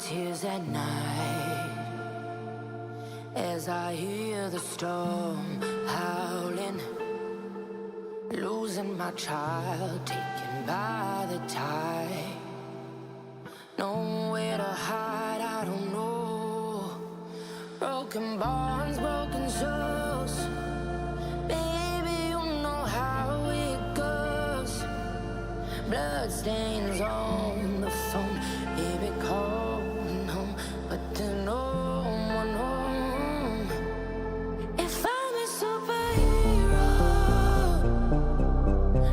tears at night as I hear the storm howling, losing my child, taken by the tide. Nowhere to hide, I don't know. Broken bonds, broken souls. Baby, you know how it goes. Blood stains on the phone. Baby, calling home, but there's no one home. If I'm a superhero,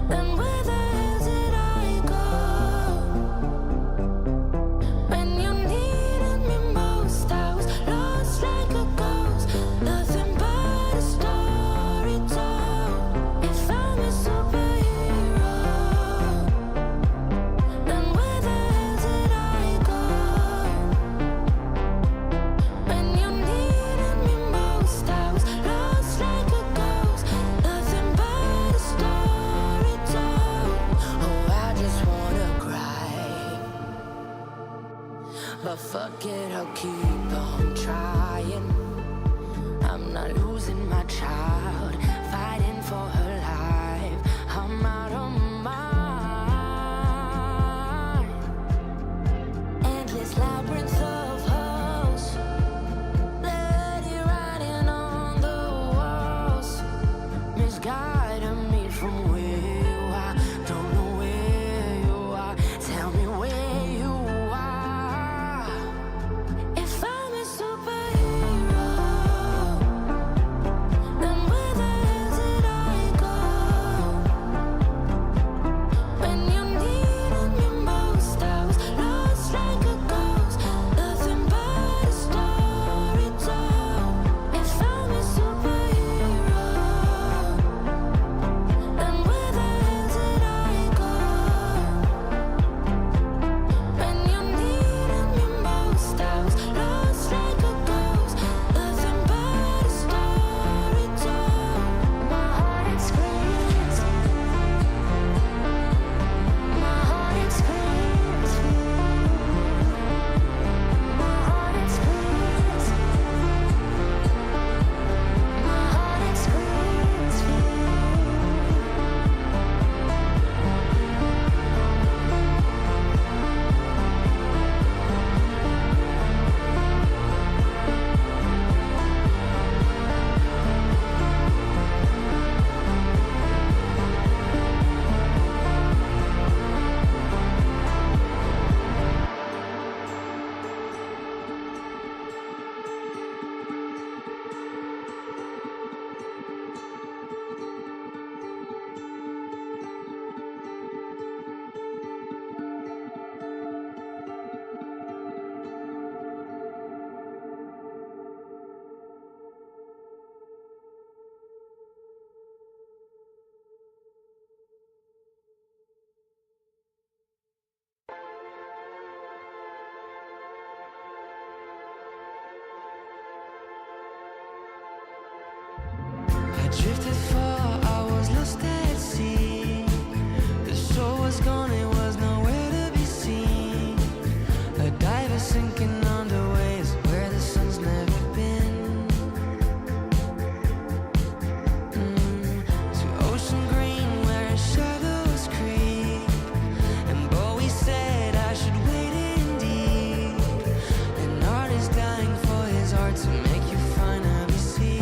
then where the hell did I go? When you needed me most, I was lost like a ghost. Nothing but a story told. If I'm a superhero, then where the hell did I go? When you needed me most, I was lost like a ghost. Nothing but a story told. Oh, I just wanna cry, but fuck it, I'll keep on trying. I'm not losing my child, fighting for her life. I'm out of mind. Endless labyrinth of holes, bloody writing on the walls, misguiding me from where you are. Don't know where you are. Tell me where you are. If I'm a superhero, then where the hell did I go? When you needed me most, I was lost like a ghost. Nothing but a story told. If I'm a superhero, then where the hell did I go? When you needed me most, I was lost like a ghost. Nothing but a story told. My heart it screams. My heart it screams. My heart it screams. My heart it screams. I drifted far, I was lost at sea. The shore was gone, it was nowhere to be seen. A diver sinking under waves where the sun's never been. To ocean green where shadows creep. And Bowie said I should wait indeed. An artist dying for his art to make you finally see.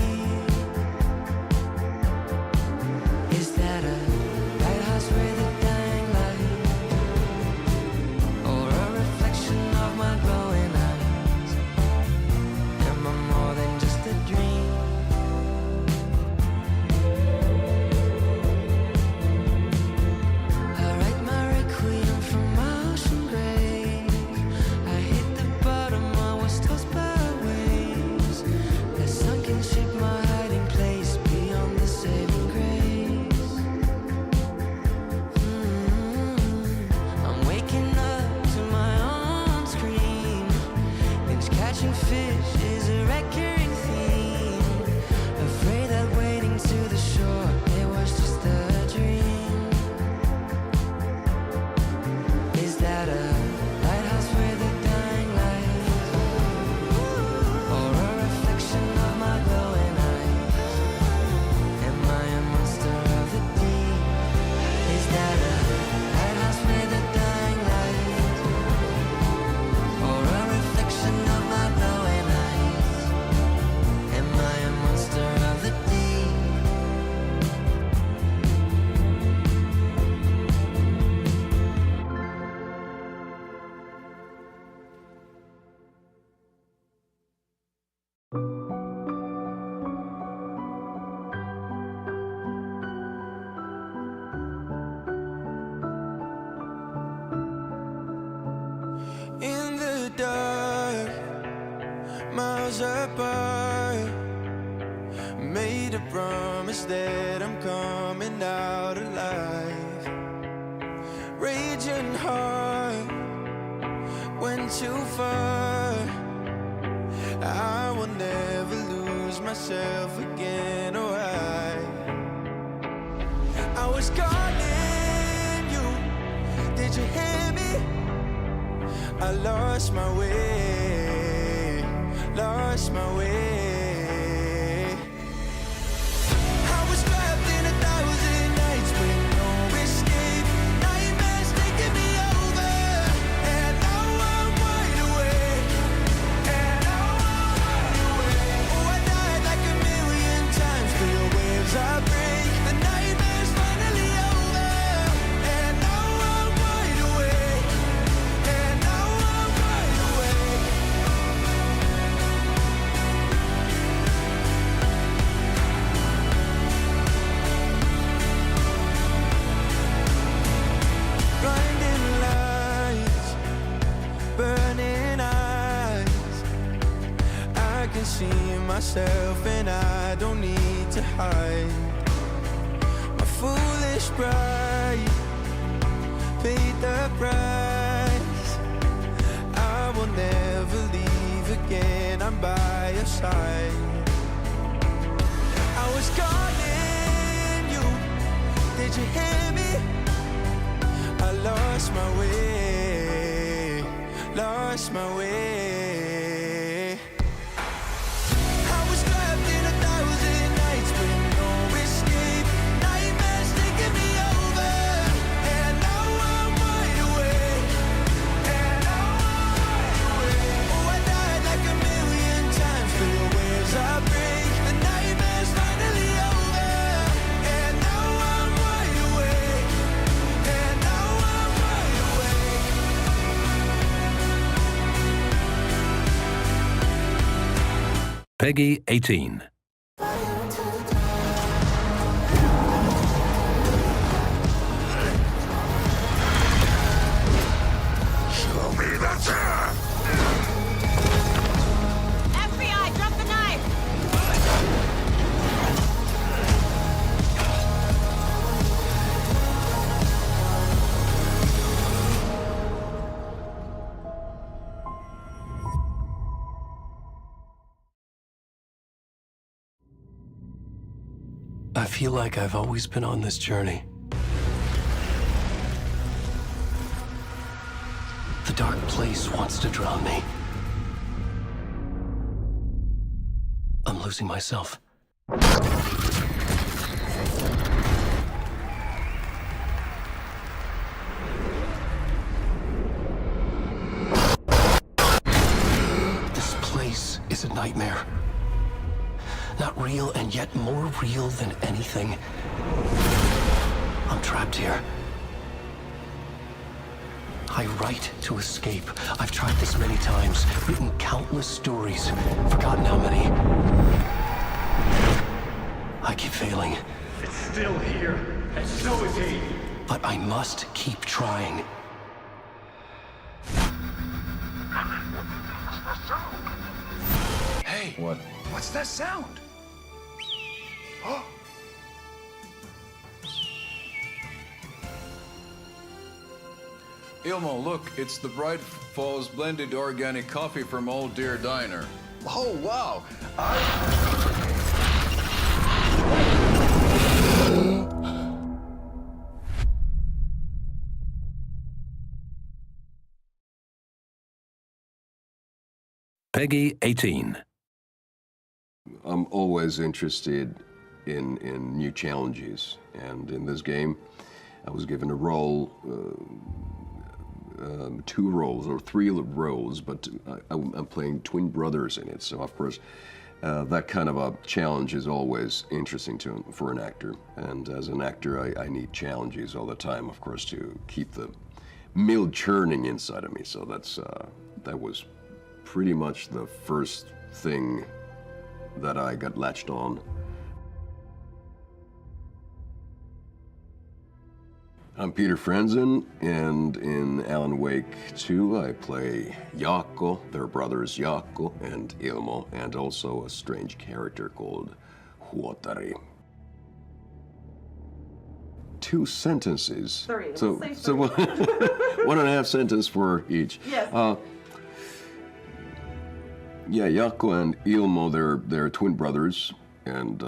In the dark, miles apart, made a promise that I'm coming out alive. Raging heart, went too far. I will never lose myself again, or I was calling you, did you hear me? I lost my way, lost my way. I was trapped in 1,000 nights with no escape. Nightmares taking me over, and now I'm wide awake. And now I'm wide awake. Oh, I died like 1,000,000 times through the waves I break. The nightmare's finally over, and now I'm wide awake. And now I'm wide awake. Blinding lights, burning eyes. I can see myself and I don't need to hide. My foolish pride paid the price. I will never leave again, I'm by your side. I was calling you, did you hear me? I lost my way, lost my way. I was trapped in 1,000 nights with no escape. Nightmares taking me over, and now I'm wide awake. And now I'm wide awake. Oh, I died like 1,000,000 times through the waves I break. The nightmare's finally over, and now I'm wide awake. And now I'm wide awake. Peggy 18. Show me the time! FBI, drop the knife! I feel like I've always been on this journey. The dark place wants to drown me. I'm losing myself. This place is a nightmare. Not real, and yet more real than anything. I'm trapped here. I write to escape. I've tried this many times, written countless stories, forgotten how many. I keep failing. It's still here, and so is he. But I must keep trying. Hey, what's that sound? Ilmo, look, it's the Bright Falls blended organic coffee from Old Deer Diner. Oh, wow. Peggy 18. I'm always interested in new challenges, and in this game, I was given a role, two roles or three roles, but I'm playing twin brothers in it. So of course, that kind of a challenge is always interesting for an actor. And as an actor, I need challenges all the time, of course, to keep the mill churning inside of me. So that was pretty much the first thing that I got latched on. I'm Peter Franzen, and in Alan Wake 2 I play Jaakko, their brothers Jaakko and Ilmo, and also a strange character called Huotari. 2 sentences. Three. So, Let's say so three. 1.5 sentence for each. Yes. Yeah, Jaakko and Ilmo, they're twin brothers, and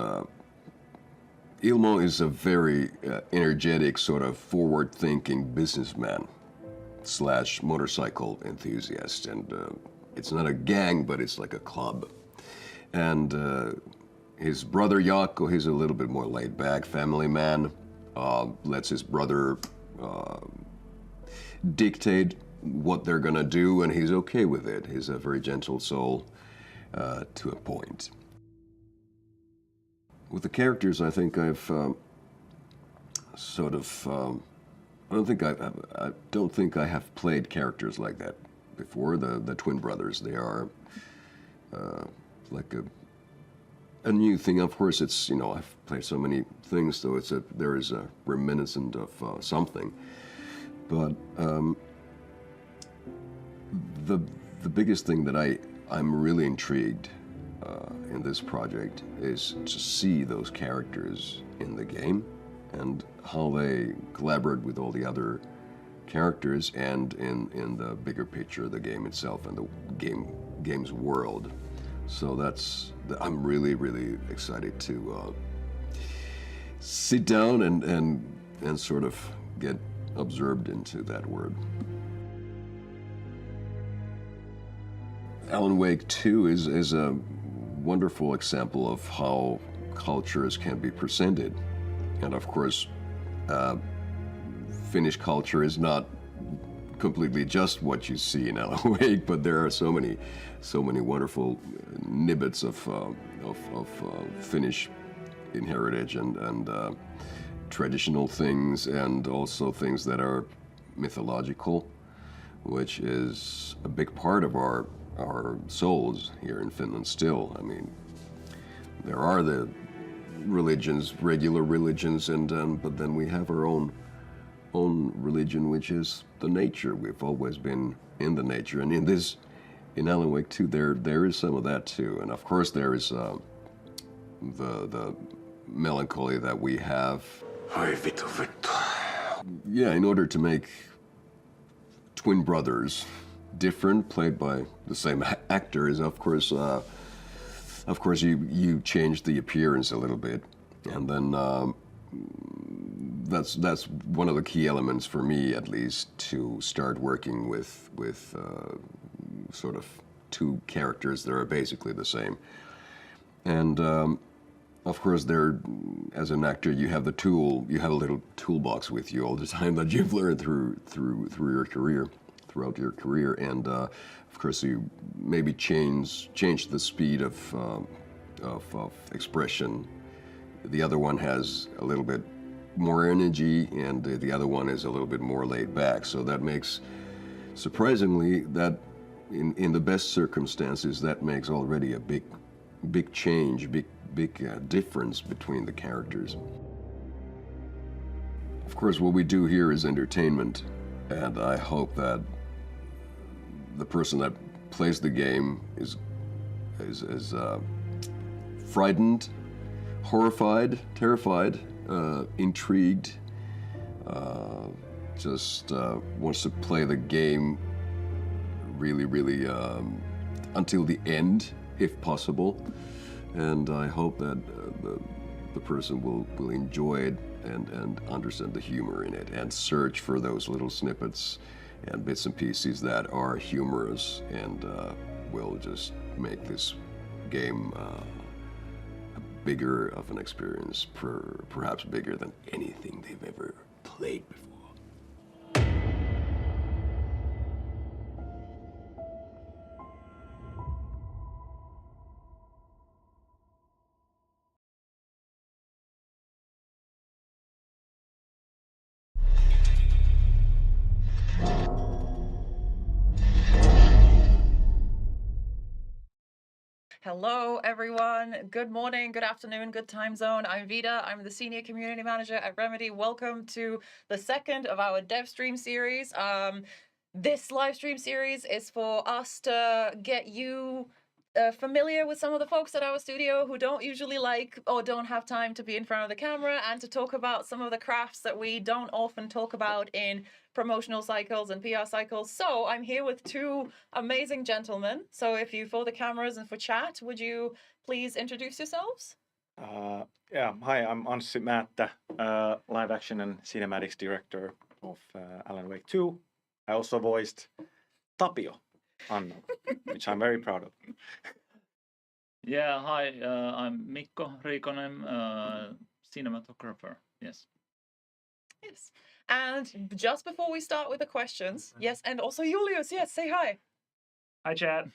Ilmo is a very energetic, sort of forward-thinking businessman / motorcycle enthusiast, and it's not a gang, but it's like a club. And his brother Jaakko, he's a little bit more laid-back family man, lets his brother dictate what they're gonna do, and he's okay with it. He's a very gentle soul to a point. With the characters, I think I've I don't think I have played characters like that before. The twin brothers, they are like a new thing. Of course, it's, you know, I've played so many things, so there is a reminiscent of something. But the biggest thing that I'm really intrigued in this project is to see those characters in the game and how they collaborate with all the other characters and in the bigger picture of the game itself and the game's world. So I'm really excited to sit down and sort of get absorbed into that world. Alan Wake 2 is a wonderful example of how cultures can be presented. And of course, Finnish culture is not completely just what you see in Alan Wake, but there are so many wonderful snippets of Finnish heritage and traditional things, and also things that are mythological, which is a big part of our souls here in Finland still. I mean, there are the religions, regular religions, but then we have our own religion, which is the nature. We've always been in the nature, and in Alan Wake 2, there is some of that too. And of course, there is the melancholy that we have. Yeah, in order to make twin brothers different, played by the same actors, of course you change the appearance a little bit, and then that's one of the key elements for me, at least, to start working with sort of 2 characters that are basically the same. And of course, as an actor, you have a little toolbox with you all the time that you've learned through your career. Throughout your career, and of course you maybe change the speed of expression. The other one has a little bit more energy, and the other one is a little bit more laid back. So that makes, surprisingly, that in the best circumstances, that makes already a big change, big difference between the characters. Of course, what we do here is entertainment, and I hope that the person that plays the game is frightened, horrified, terrified, intrigued, just wants to play the game really until the end, if possible. And I hope that the person will enjoy it and understand the humor in it and search for those little snippets and bits and pieces that are humorous and will just make this game bigger of an experience, perhaps bigger than anything they've ever played before. Hello, everyone. Good morning, good afternoon, good time zone. I'm Vida. I'm the Senior Community Manager at Remedy. Welcome to the second of our dev stream series. This live stream series is for us to get you familiar with some of the folks at our studio who don't usually like or don't have time to be in front of the camera, and to talk about some of the crafts that we don't often talk about in promotional cycles and PR cycles. So I'm here with two amazing gentlemen. So if you, for the cameras and for chat, would you please introduce yourselves? Hi, I'm Anssi Määttä, live action and cinematics director of Alan Wake 2. I also voiced Tapio, Anno, which I'm very proud of. Yeah, hi, I'm Mikko Riikonen, cinematographer, yes. Yes. And just before we start with the questions, yes, and also Julius, yes, say hi. Hi, Chad.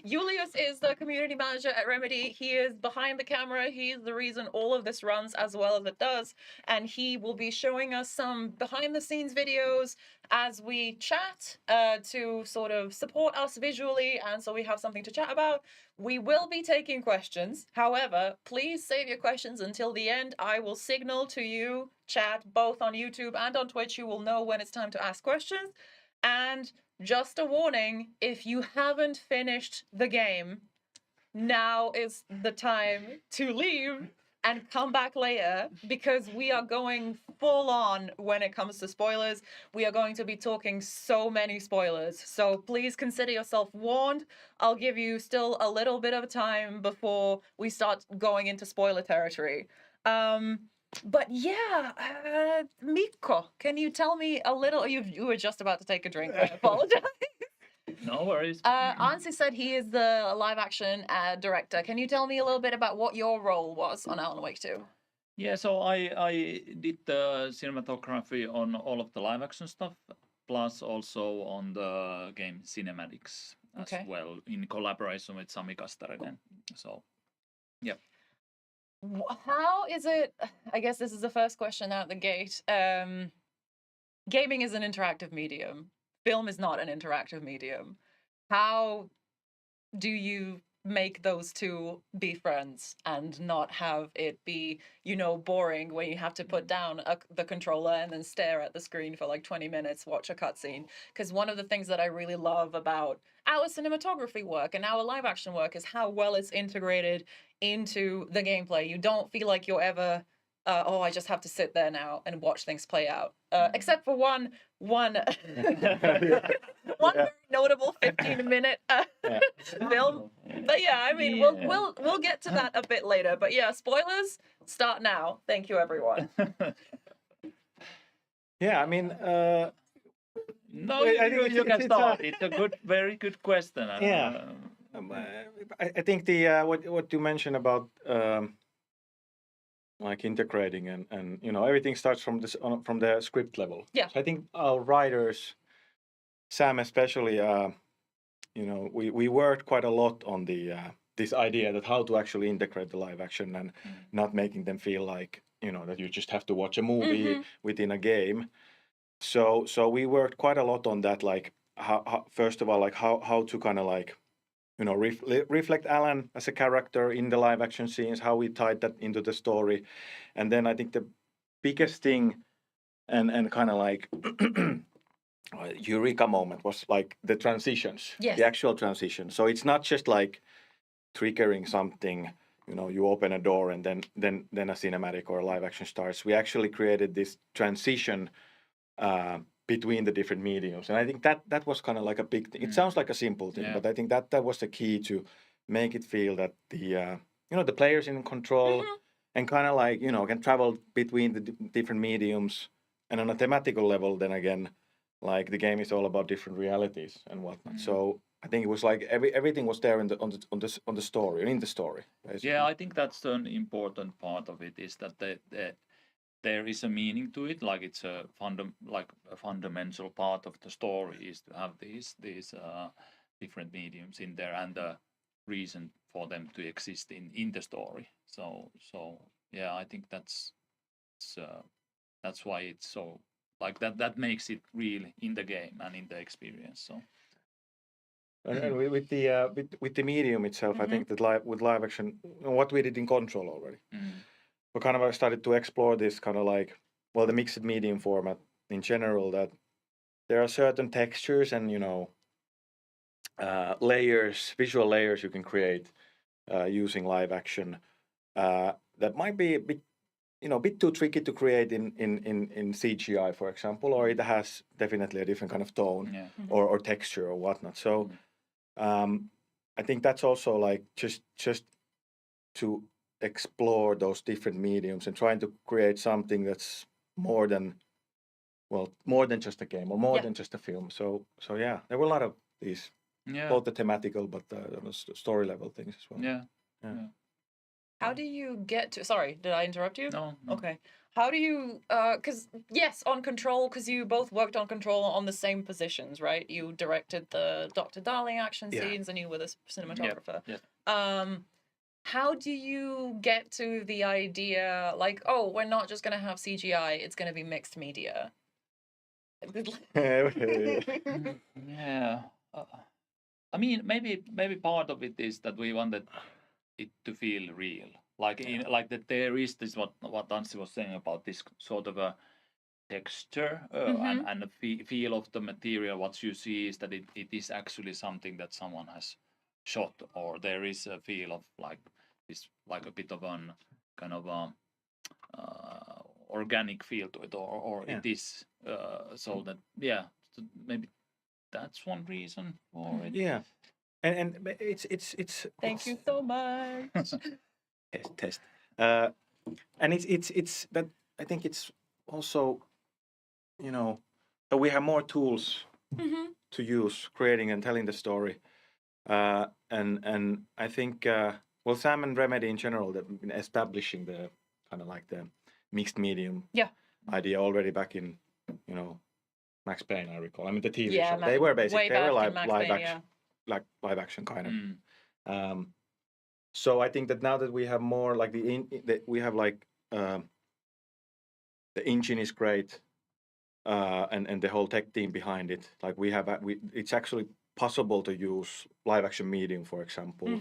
Julius is the community manager at Remedy. He is behind the camera. He is the reason all of this runs as well as it does. And he will be showing us some behind the scenes videos as we chat to sort of support us visually. And so we have something to chat about. We will be taking questions. However, please save your questions until the end. I will signal to you, chat, both on YouTube and on Twitch. You will know when it's time to ask questions. And just a warning, if you haven't finished the game, now is the time to leave and come back later, because we are going full on when it comes to spoilers. We are going to be talking so many spoilers. So please consider yourself warned. I'll give you still a little bit of time before we start going into spoiler territory. But yeah, Mikko, can you tell me a little? You were just about to take a drink. I apologize. No worries. Anssi said he is the live action director. Can you tell me a little bit about what your role was on Alan Wake 2? Yeah, so I did the cinematography on all of the live action stuff, plus also on the game cinematics as well, in collaboration with Sami Kastarinen. So, yeah. How is it, I guess this is the first question out the gate. Gaming is an interactive medium. Film is not an interactive medium. How do you make those two be friends and not have it be, boring when you have to put down the controller and then stare at the screen for like 20 minutes, watch a cutscene? Because one of the things that I really love about our cinematography work and our live action work is how well it's integrated into the gameplay. You don't feel like you're ever, I just have to sit there now and watch things play out. Except for one very notable 15-minute film. But yeah, I mean, we'll get to that a bit later. But yeah, spoilers start now. Thank you, everyone. Yeah, I mean, no, you can start. It's a very good question. Yeah. I think the what you mentioned about like integrating and everything starts from the script level. Yeah. So I think our writers, Sam especially, we worked quite a lot on the this idea that how to actually integrate the live action and not making them feel like that you just have to watch a movie within a game. So we worked quite a lot on that, like how first of all, like how to kind of like reflect Alan as a character in the live action scenes, how we tied that into the story. And then I think the biggest thing and kind of like eureka moment was like the transitions, the actual transition. So it's not just like triggering something, you open a door and then a cinematic or a live action starts. We actually created this transition between the different mediums, and I think that was kind of like a big thing. It sounds like a simple thing, but I think that was the key to make it feel that the the players in control and kind of like can travel between the different mediums, and on a thematical level, then again, like the game is all about different realities and whatnot. So I think it was like everything was there on the story, in the story. Basically. Yeah, I think that's an important part of it, is that there is a meaning to it, like it's a fundamental part of the story is to have these different mediums in there and the reason for them to exist in the story. So yeah, I think that's why it's so like that makes it real in the game and in the experience. So And with the medium itself, I think that with live action, what we did in Control already, we kind of started to explore this kind of like, well, the mixed medium format in general, that there are certain textures and, you know, layers, visual layers you can create using live action that might be a bit, you know, a bit too tricky to create in CGI, for example, or it has definitely a different kind of tone or texture or whatnot. So I think that's also like just to explore those different mediums and trying to create something that's more than just a game or more than just a film. So yeah, there were a lot of these, both the thematical but the story level things as well. Yeah. How do you get to? Sorry, did I interrupt you? No. Okay. How do you? Because yes, on Control, because you both worked on Control on the same positions, right? You directed the Dr. Darling action scenes, and you were the cinematographer. Yeah. How do you get to the idea, like, oh, we're not just gonna have CGI; it's gonna be mixed media? Yeah. I mean, maybe part of it is that we wanted it to feel real, like like that there is this what Anssi was saying about this sort of a texture and the feel of the material. What you see is that it is actually something that someone has shot, or there is a feel of like this, like a bit of an kind of organic feel to it, or it is so that so maybe that's one reason for it. Yeah, and it's Thank you so much. test. And it's that I think it's also, you know, that we have more tools to use creating and telling the story. And I think well, Sam and Remedy in general, they've been establishing the kind of like the mixed medium idea already back in, you know, Max Payne, I recall. I mean, the TV show. They were basically live action kind of. So I think that now that we have more like we have like the engine is great, and the whole tech team behind it. Like it's actually possible to use live action medium, for example.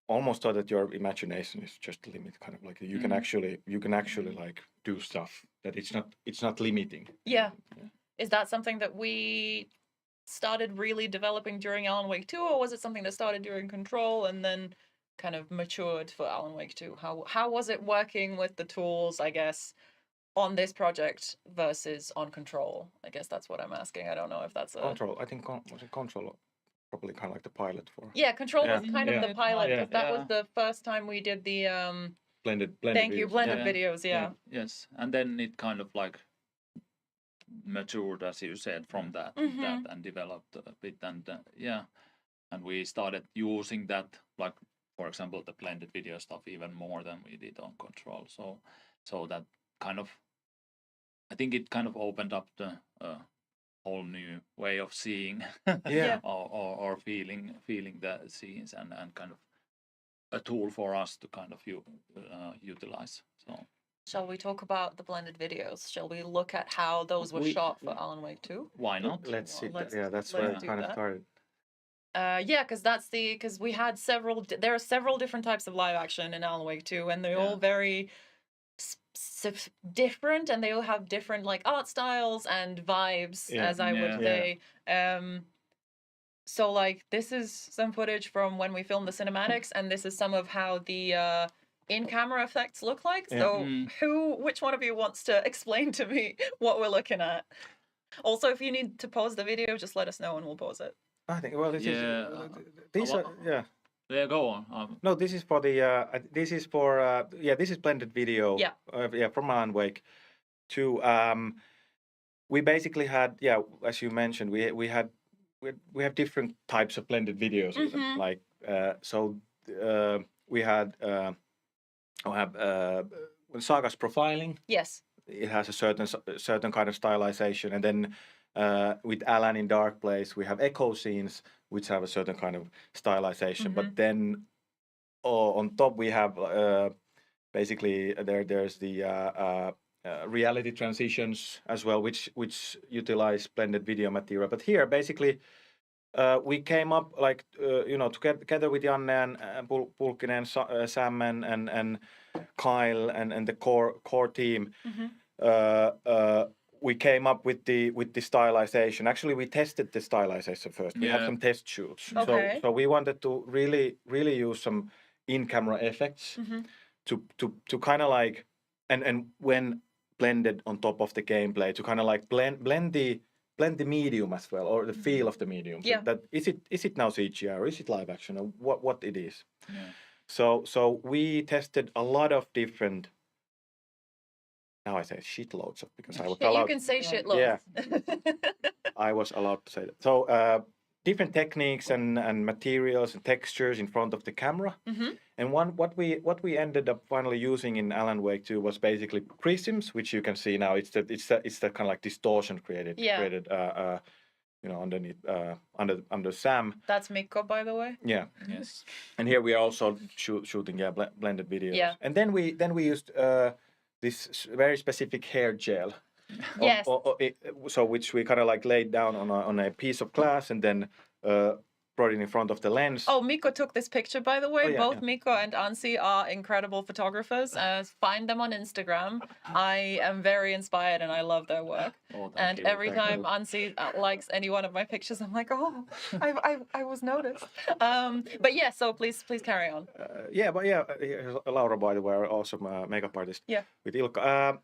Almost so that your imagination is just the limit, kind of like you can actually like do stuff that it's not limiting. Yeah. Is that something that we started really developing during Alan Wake 2, or was it something that started during Control and then kind of matured for Alan Wake 2? How was it working with the tools, I guess, on this project versus on Control? I guess that's what I'm asking. I don't know if that's Control. I think was it Control probably kind of like the pilot for. Yeah, Control was kind of the pilot, because that was the first time we did the blended thank videos. You, blended videos, Yes, and then it kind of like matured, as you said, from that and developed a bit, and and we started using that, like for example the blended video stuff, even more than we did on Control. So that kind of, I think it kind of opened up the whole new way of seeing or feeling the scenes, and kind of a tool for us to kind of utilize. So shall we talk about the blended videos? Shall we look at how those were shot for Alan Wake 2? Why not? Let's see. That's where it kind of started. Because we had there are several different types of live action in Alan Wake 2, and they're all very different, and they all have different like art styles and vibes, as I would say. So like this is some footage from when we filmed the cinematics, and this is some of how the in-camera effects look like. So which one of you wants to explain to me what we're looking at? Also, if you need to pause the video, just let us know and we'll pause it. I think these are Yeah, go on. No, this is for the this is blended video. From Alan Wake 2. We basically had as you mentioned, we have different types of blended videos. Even. Like we had Saga's profiling. Yes. It has a certain kind of stylization, and then with Alan in Dark Place, we have echo scenes which have a certain kind of stylization. But then on top we have basically there's the reality transitions as well, which utilize blended video material. But here basically we came up like together with Janne and Pulkkinen, Sam and Kyle and the core team. We came up with the stylization. Actually, we tested the stylization first. We had some test shoots. Okay. So we wanted to really use some in-camera effects to kind of like and when blended on top of the gameplay to kind of like blend the medium as well, or the feel of the medium. Yeah. That is it now CGI or is it live action or what it is. Yeah. So we tested a lot of different. Now I say shitloads of because I was allowed. You can say shitloads. Yeah, I was allowed to say that. So different techniques and materials and textures in front of the camera. And what we ended up finally using in Alan Wake 2 was basically prisms, which you can see now. It's the kind of like distortion created underneath under Sam. That's Mikko, by the way. Yeah. Yes. And here we are also shooting blended videos. Yeah. And then we used this very specific hair gel. Yes. So which we kind of like laid down on a piece of glass and then brought it in front of the lens. Oh, Mikko took this picture, by the way. Oh, yeah, Both yeah. Mikko and Anssi are incredible photographers. Find them on Instagram. I am very inspired and I love their work. Oh, and you. every time Anssi likes any one of my pictures, I'm like, oh, I was noticed. But yeah, so please carry on. Here's Laura, by the way, our awesome makeup artist. Yeah. With Ilkka.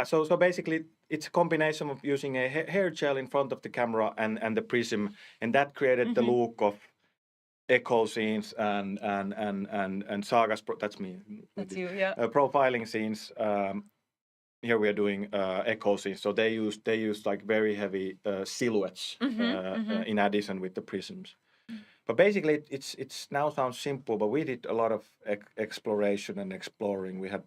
So basically it's a combination of using a hair gel in front of the camera and the prism, and that created the look of echo scenes and Saga's that's me. That's you, yeah. Profiling scenes. Here we are doing echo scenes, so they use like very heavy silhouettes in addition with the prisms. But basically, it's now sounds simple, but we did a lot of exploration and exploring. We had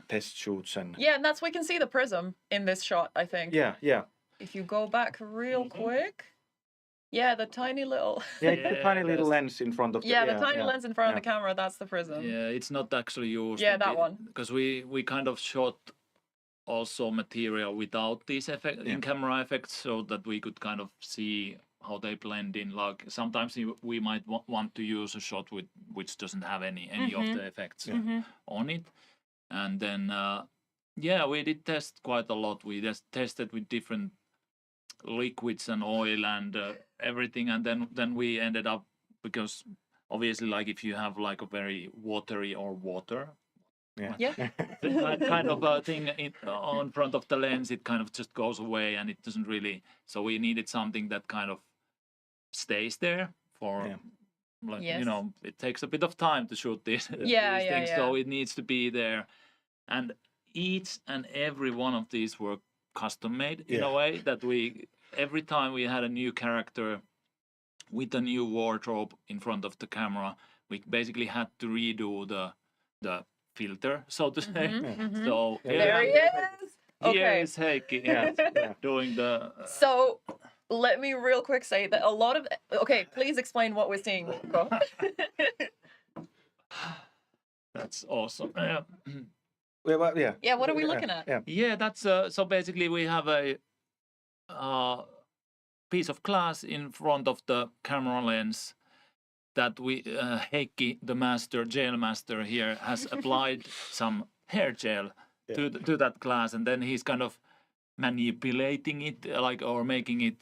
test shoots and and we can see the prism in this shot, I think. Yeah. If you go back real quick, the tiny little it's the tiny little lens in front of the the tiny lens in front of the camera. That's the prism. Yeah, it's not actually used. Yeah, that one. Because we kind of shot also material without these in-camera effects, so that we could kind of see how they blend in. Like sometimes we might want to use a shot which doesn't have any of the effects on it, and then we did test quite a lot. We just tested with different liquids and oil and everything, and then we ended up, because obviously like if you have like a very watery or water kind of a thing on front of the lens, it kind of just goes away and it doesn't really. So we needed something that kind of stays there for it takes a bit of time to shoot these things, so it needs to be there. And each and every one of these were custom made in a way that every time we had a new character with a new wardrobe in front of the camera, we basically had to redo the filter, so to say. So there he is. Here is Heikki doing the. So let me real quick say that a lot of. Okay, please explain what we're seeing, Mikko. That's awesome. Yeah, what are we looking at? Yeah, that's so basically we have a piece of glass in front of the camera lens that Heikki, the gel master here, has applied some hair gel to that glass, and then he's kind of manipulating it, or making it.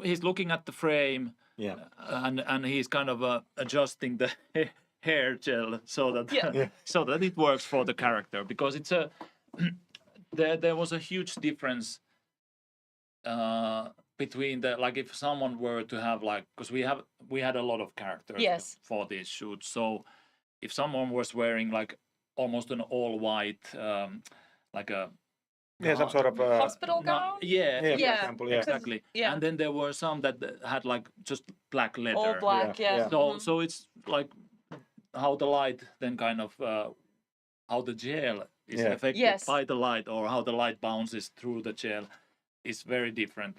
He's looking at the frame, and he's kind of adjusting the hair gel so that so that it works for the character, because it's there was a huge difference between if someone were to have because we had a lot of characters for these shoots, so if someone was wearing almost an all white some sort of hospital gown. for example, exactly. And then there were some that had just black leather. All black, So it's how the light then kind of how the gel is affected by the light, or how the light bounces through the gel is very different,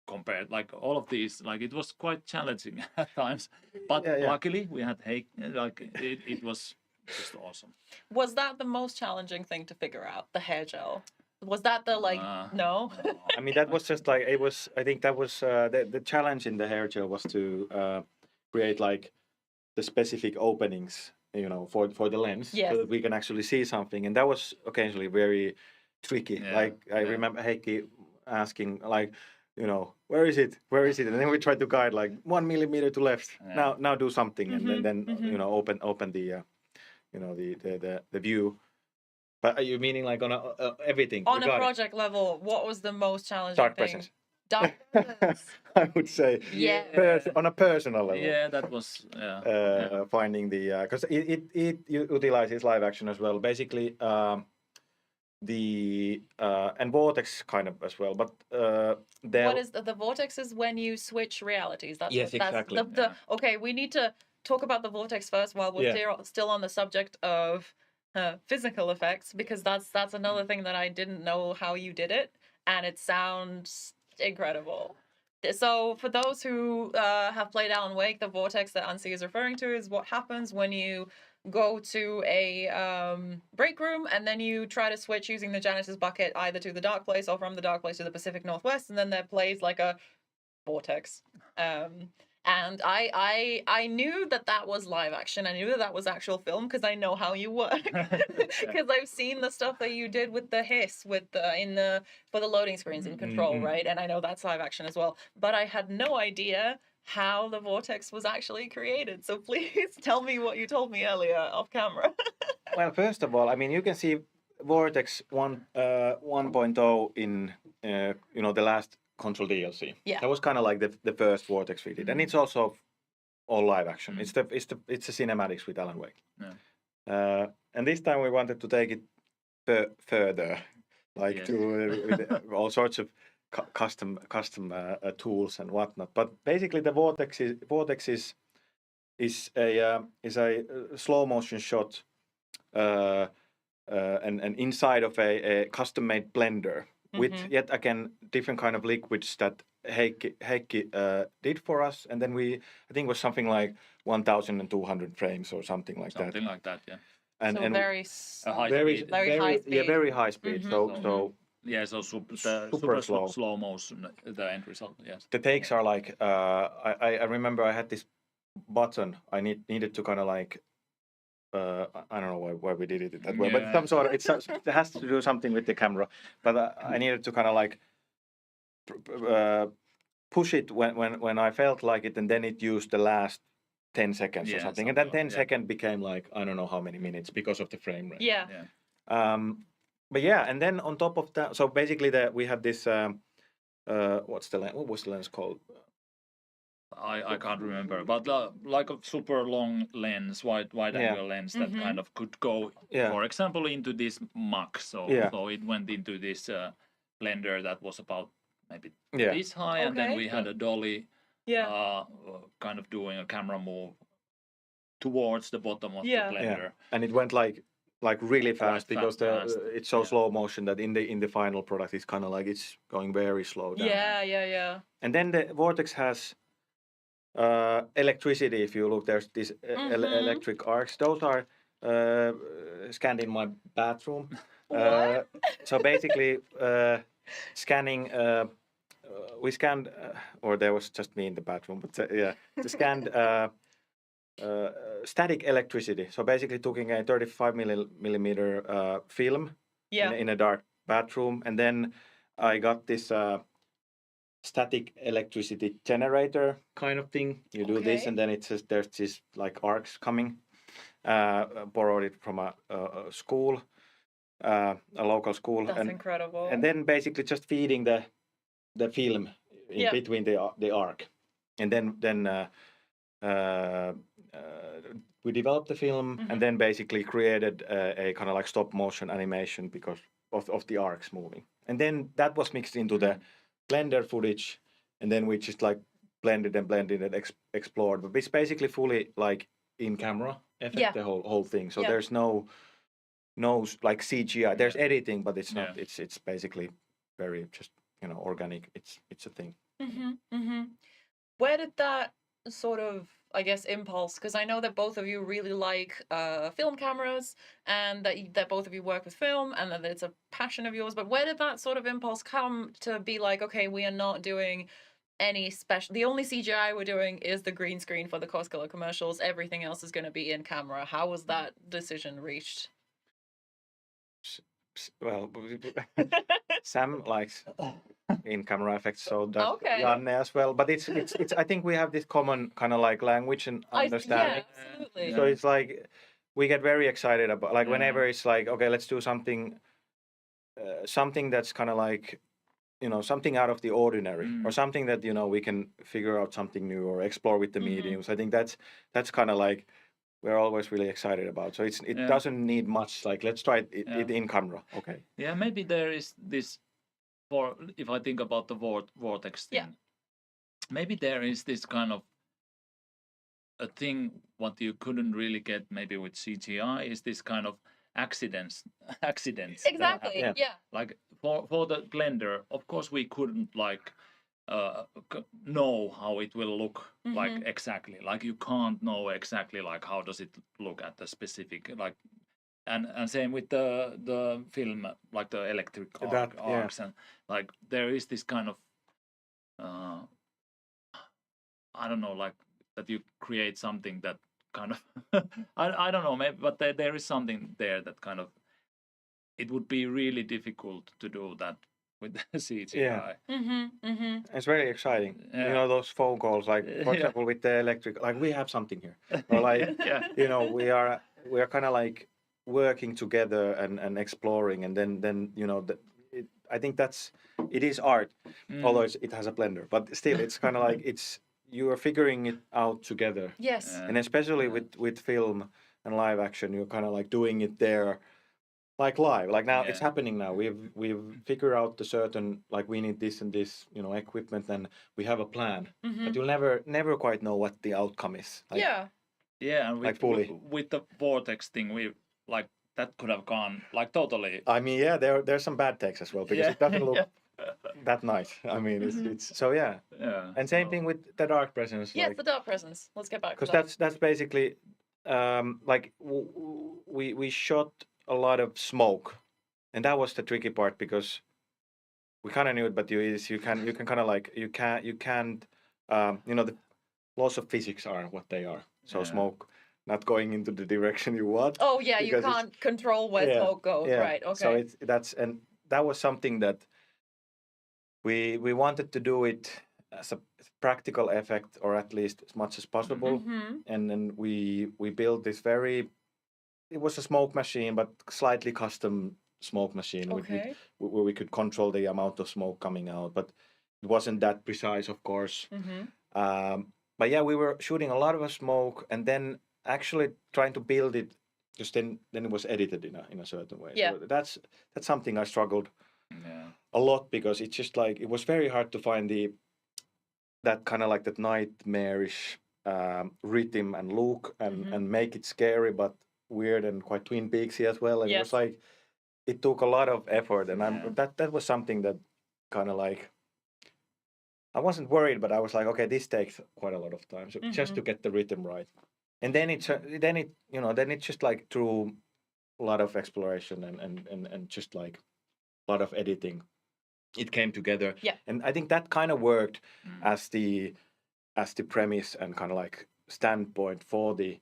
compared all of these. It was quite challenging at times, but luckily we had it was just awesome. Was that the most challenging thing to figure out, the hair gel? Was that the like? No. I mean, that was just like it was. I think that was the challenge in the hair gel was to create like the specific openings, you know, for the lens, so that we can actually see something, and that was occasionally very tricky. Like I remember Heikki asking, like, you know, where is it? Where is it? And then we tried to guide like 1 millimeter to left. Now do something, and then you know open the you know the view. But are you meaning like on everything? On a project level, what was the most challenging Dark thing? presence. Dark presence. I would say, on a personal level. Yeah, that was finding the because it utilizes live action as well. Basically, the and vortex kind of as well. But what is the vortex? Is when you switch realities. That's yes, exactly. Okay, we need to talk about the vortex first while we're still on the subject of physical effects, because that's another thing that I didn't know how you did it, and it sounds incredible. So for those who have played Alan Wake, the vortex that Anssi is referring to is what happens when you go to a break room and then you try to switch using the janitor's bucket either to the dark place or from the dark place to the Pacific Northwest, and then there plays like a vortex. And I knew that was live action. I knew that was actual film because I know how you work. Because I've seen the stuff that you did with the hiss, with for the loading screens in Control, right? And I know that's live action as well. But I had no idea how the vortex was actually created. So please tell me what you told me earlier off camera. Well, first of all, I mean, you can see Vortex 1.0 in you know, the last Control DLC. Yeah. That was kind of like the first Vortex we did, and it's also all live action. It's the cinematics with Alan Wake. Yeah. And this time we wanted to take it further, like to with all sorts of custom tools and whatnot. But basically, the Vortex is a slow motion shot, and inside of a custom made blender. With yet again different kind of liquids that Heikki did for us, and then I think it was something like 1,200 frames or something like that. Something like that, yeah. And very high speed. Yeah, very high speed. So yeah, so super slow motion, the end result. Yes. The takes are like I remember I had this button I needed to kind of like. I don't know why we did it that way, but some sort of it has to do something with the camera. But I needed to kind of like push it when I felt like it, and then it used the last 10 seconds or something, and then 10 seconds became like I don't know how many minutes because of the frame rate. Yeah. But yeah, and then on top of that, so basically we had this what was the lens called? I can't remember, but like a super long lens, wide angle lens that kind of could go, for example, into this mug. So it went into this blender that was about maybe this high, and then we had a dolly, kind of doing a camera move towards the bottom of the blender, and it went like really fast because it's so slow motion that in the final product it's kind of like it's going very slow down. Yeah. And then the Vortex has electricity. If you look, there's these electric arcs. Those are scanned in my bathroom. So basically, scanning. We scanned, or there was just me in the bathroom, but the scanned static electricity. So basically, taking a 35 millimeter film in a dark bathroom, and then I got this. Static electricity generator kind of thing. You do this, and then it says there's this like arcs coming. Borrowed it from a school, a local school. That's incredible. And then basically just feeding the film in between the arc, and then we developed the film, and then basically created a kind of like stop motion animation because of the arcs moving, and then that was mixed into the Blender footage, and then we just like blended and explored. But it's basically fully like in camera effect, the whole thing. So there's no like CGI. There's editing, but it's not. It's basically very just organic. It's a thing. Where did that sort of I guess, impulse? Because I know that both of you really like film cameras, and that both of you work with film, and that it's a passion of yours. But where did that sort of impulse come to be like, okay, we are not doing any special. The only CGI we're doing is the green screen for the Koskela commercials. Everything else is going to be in camera. How was that decision reached? Well, Sam likes in-camera effects, so does Okay. Janne as well. But it's. I think we have this common kind of like language and understanding. Yeah, absolutely. So it's like we get very excited about like whenever it's like, okay, let's do something, something that's kind of like, you know, something out of the ordinary, or something that, you know, we can figure out something new or explore with the mediums. I think that's kind of like we're always really excited about. So it doesn't need much. Like, let's try it in camera. Okay. Yeah, maybe there is this. For if I think about the vortex thing, maybe there is this kind of a thing what you couldn't really get maybe with CGI is this kind of accidents. Exactly. Yeah. Like for the blender, of course we couldn't like know how it will look like exactly. Like you can't know exactly like how does it look at the specific like. And same with the film, like the electric arcs, and like there is this kind of I don't know, like that you create something that kind of I don't know, maybe, but there is something there that kind of it would be really difficult to do that with the CGI. It's very exciting. You know, those phone calls, like for example with the electric, like we have something here, or like you know, we are kind of like working together and exploring, and then you know, I think it is art, although it has a blender, but still it's kind of like you are figuring it out together. Yes. And especially with film and live action, you're kind of like doing it there, like live. Like now it's happening now. We've figured out the certain, like we need this and this, you know, equipment, and we have a plan, but you'll never quite know what the outcome is. Like, yeah, and like fully. With the vortex thing, we like that could have gone like totally. I mean, yeah, there's some bad takes as well because it doesn't look that nice. I mean, it's so yeah. And same thing with the dark presence. Yes, like, the dark presence. Let's get back to that. Because that's basically like we shot a lot of smoke, and that was the tricky part because we kind of knew it, but you can kind of like you can't you know, the laws of physics are what they are. So smoke not going into the direction you want. Oh yeah, you can't control where smoke goes, right? Okay. So that was something that we wanted to do it as a practical effect, or at least as much as possible. And then we built this it was a smoke machine, but slightly custom smoke machine where we could control the amount of smoke coming out, but it wasn't that precise, of course. But yeah, we were shooting a lot of smoke, and then actually trying to build it, just then it was edited in a certain way. Yeah. So that's something I struggled a lot, because it's just like it was very hard to find that kind of like that nightmarish rhythm and look, and make it scary but weird and quite Twin Peaksy as well. And it was like it took a lot of effort, and that was something that kind of like I wasn't worried, but I was like, okay, this takes quite a lot of time, so just to get the rhythm right. And then it's just like through a lot of exploration and just like a lot of editing, it came together. Yeah. And I think that kind of worked as the premise and kind of like standpoint for the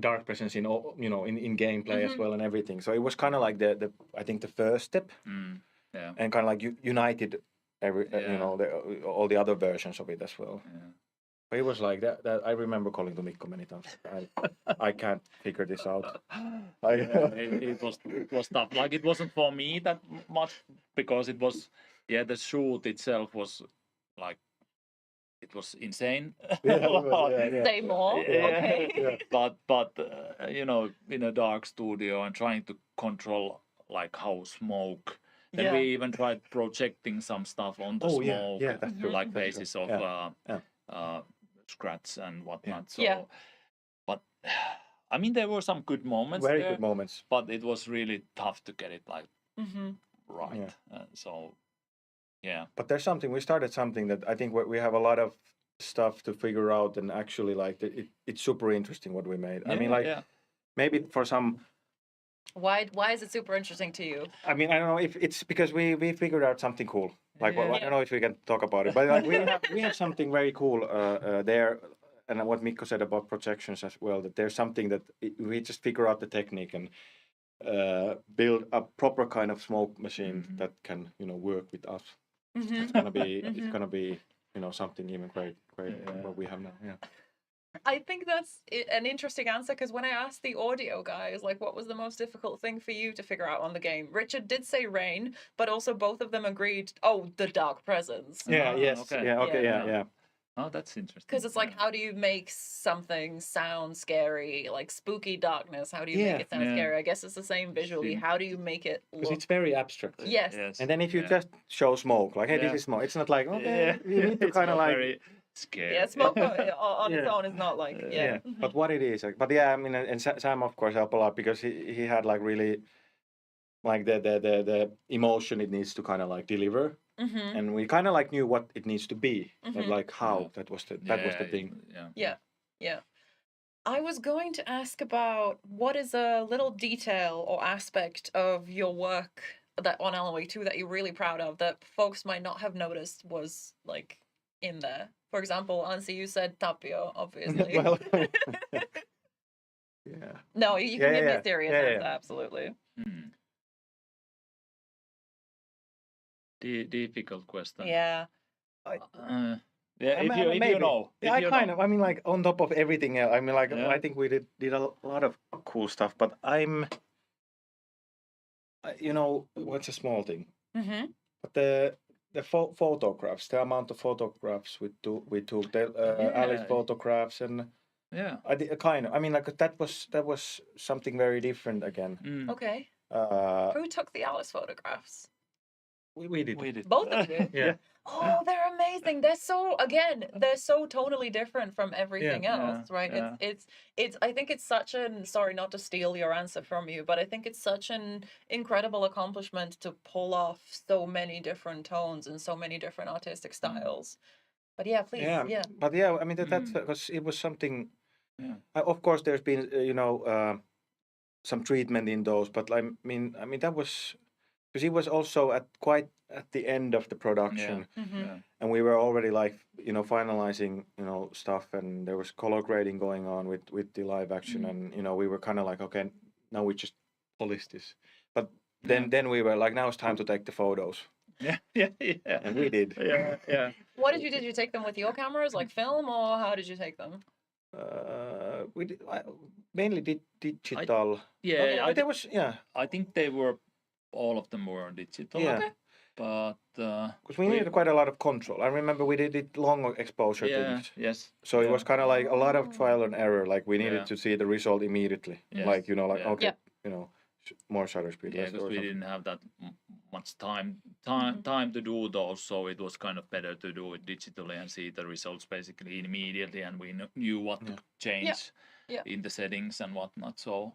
dark presence in in gameplay as well and everything. So it was kind of like the I think the first step, and kind of like united all the other versions of it as well. But it was like that I remember calling to Mikko many times. I can't figure this out. It was tough. Like it wasn't for me that much, because it was the shoot itself was like it was insane. Say more. Okay. But you know, in a dark studio and trying to control like how smoke. Then we even tried projecting some stuff on the smoke, that's true. like basis of scratch and whatnot. So, but I mean, there were some good moments. Very good moments. But it was really tough to get it like right. So, yeah. But there's we started something that I think we have a lot of stuff to figure out, and actually like it's super interesting what we made. I mean, like maybe for some. Why is it super interesting to you? I mean, I don't know if it's because we figured out something cool. Like I don't know if we can talk about it, but like, we have something very cool there, and what Mikko said about projections as well. That there's something that we just figure out the technique and build a proper kind of smoke machine that can work with us. It's gonna be something even great what we have now. Yeah. I think that's an interesting answer, because when I asked the audio guys, like, what was the most difficult thing for you to figure out on the game? Richard did say rain, but also both of them agreed, the dark presence. Yeah, yeah. Oh, that's interesting. Because it's like, how do you make something sound scary, like spooky darkness? How do you make it sound scary? I guess it's the same visually. How do you make it look? Because it's very abstract. Yes. And then if you just show smoke, like, hey, this is smoke, it's not like, okay, you need to kind of like... Very scary. Yeah, smoke on its own is not like, But what it is, like, but yeah, I mean, and Sam, of course, helped a lot, because he had like really, like the emotion it needs to kind of like deliver. Mm-hmm. And we kind of like knew what it needs to be, like how that was the thing. Yeah. I was going to ask about what is a little detail or aspect of your work that on Alan Wake 2 that you're really proud of that folks might not have noticed was like in there. For example, Anssi, you said Tapio, obviously. Well, No, you can give me a serious answer, absolutely. Difficult question. Yeah. If you know. I kind of. I mean, like on top of everything else. I mean, like I think we did a lot of cool stuff. But what's a small thing? Mm-hmm. But the photographs, the amount of photographs we took, the Alice photographs, and I did kind of. I mean, like that was something very different again. Okay. Who took the Alice photographs? We did. Both of you? Yeah. Oh, they're amazing. They're so totally different from everything else, right? Yeah. It's I think it's such an, sorry not to steal your answer from you, but I think it's such an incredible accomplishment to pull off so many different tones and so many different artistic styles. But yeah, please. Yeah. But yeah, I mean that's because it was something. Of course, there's been some treatment in those, but I mean that was. Because he was also quite at the end of the production, and we were already like finalizing stuff, and there was color grading going on with the live action, and we were kind of like, okay, now we just polish this, but then we were like, now it's time to take the photos. Yeah. And we did. Yeah. What did you do? Did you take them with your cameras, like film, or how did you take them? We did, mainly digital. I think they were. All of them were digital. Yeah. Okay. But because we needed quite a lot of control. I remember we did it long exposure things. Yes. So it was kind of like a lot of trial and error. Like we needed to see the result immediately. Yes. Like okay, more shutter speed. Yeah, because we didn't have that much time to do those, so it was kind of better to do it digitally and see the results basically immediately, and we knew what to change in the settings and whatnot. So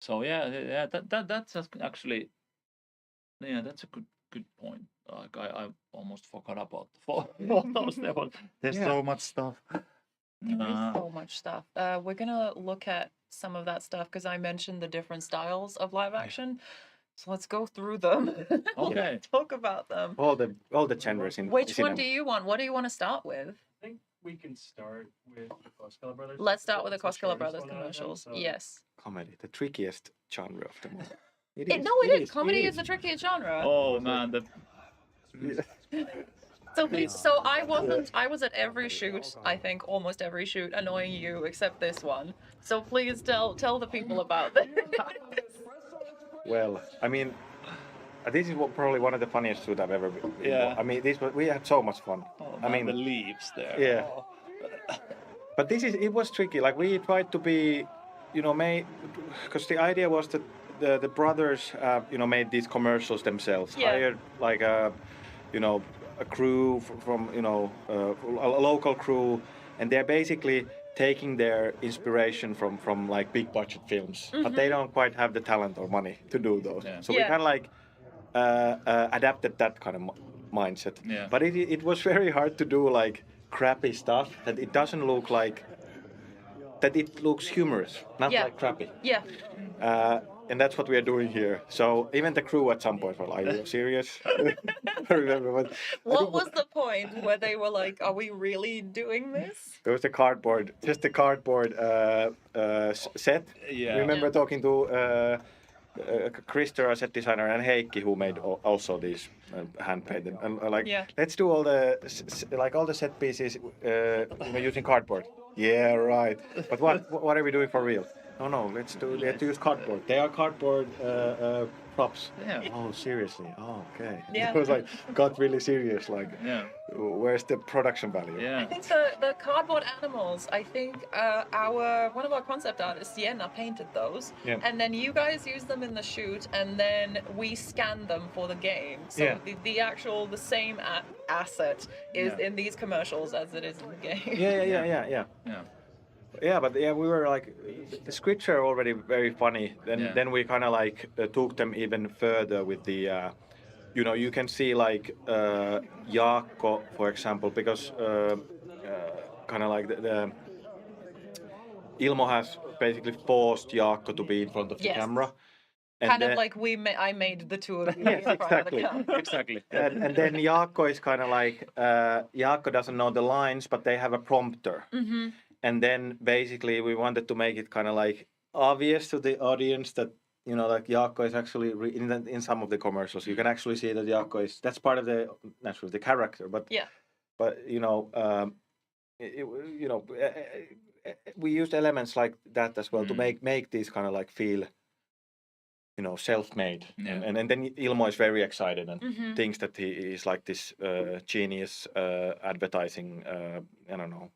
that's actually. Yeah, that's a good point. Like I almost forgot about the photos. There's so much stuff. There is so much stuff. We're gonna look at some of that stuff because I mentioned the different styles of live action. So let's go through them. Okay. Talk about them. All the genres in Which cinema. one do you want? What do you want to start with? I think we can start with the Koskela Brothers. Let's start with the Koskela Brothers commercials. Yes. Comedy, the trickiest genre of them all. It is. Comedy is the trickiest genre. Oh man, So I was at every shoot, I think almost every shoot, annoying you except this one. So please tell the people about this. Well, I mean, this is probably one of the funniest shoots I've ever been. Yeah. I mean, we had so much fun. I mean, the leaves there. Yeah. But it was tricky. Like we tried to be, because the idea was that the brothers, made these commercials themselves. Yeah. Hired like a crew from a local crew, and they're basically taking their inspiration from like big budget films, but they don't quite have the talent or money to do those. Yeah. So we kind of like adapted that kind of mindset. Yeah. But it was very hard to do like crappy stuff that it doesn't look like that it looks humorous, not like crappy. Yeah. And that's what we are doing here. So even the crew at some point were like, "Are you serious?" I remember. But what was the point where they were like, "Are we really doing this?" There was the cardboard, just the cardboard set. Yeah. Remember talking to Krister, our set designer, and Heikki, who made also these hand painted, and like, let's do all the all the set pieces, using cardboard. Yeah, right. But what are we doing for real? No, let's use cardboard. They are cardboard props. Yeah. Oh, seriously? Oh, okay. Yeah. It was like, got really serious. Like, where's the production value? Yeah. I think the cardboard animals, I think one of our concept artists, Sienna, painted those. Yeah. And then you guys use them in the shoot, and then we scan them for the game. So the same asset is in these commercials as it is in the game. Yeah. Yeah, but we were like, the scripts are already very funny. Then we kind of like took them even further with the, you can see like Jaakko, for example, because kind of like the Ilmo has basically forced Jaakko to be in front of the camera. And kind of like I made the two of you in front of the camera. Exactly. And then Jaakko is kind of like, Jaakko doesn't know the lines, but they have a prompter. Mm-hmm. And then basically we wanted to make it kind of like obvious to the audience that, like Jaakko is actually in some of the commercials. You can actually see that Jaakko that's part of the character. But we used elements like that as well to make these kind of like feel, self-made. Yeah. And then Ilmo is very excited and thinks that he is like this genius advertising, I don't know,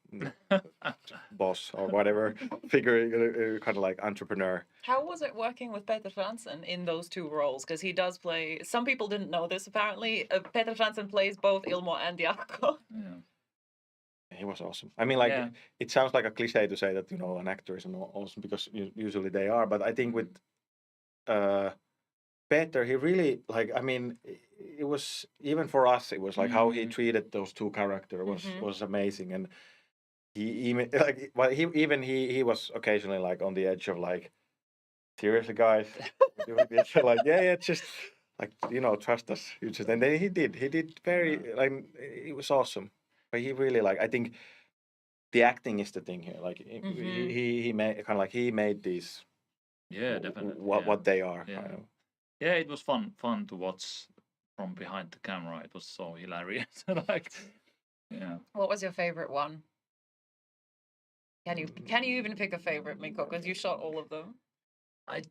boss or whatever figure, kind of like entrepreneur. How was it working with Peter Fransen in those two roles? Because he does play, some people didn't know this apparently, Peter Fransen plays both Ilmo and Jaakko. Yeah. He was awesome. I mean, it sounds like a cliche to say that, an actor is awesome, because usually they are, but I think with Peter, he really, it was, even for us, it was like how he treated those two characters was amazing. And he was occasionally like on the edge of like, seriously guys, we're doing this. Like, just like, trust us. And then he did very, it was awesome. But he really I think the acting is the thing here. Like he made he made these. Yeah, definitely. What they are. Yeah. Kind of. Yeah, it was fun to watch from behind the camera. It was so hilarious. What was your favorite one? Can you even pick a favorite, Mikko? Because you shot all of them. I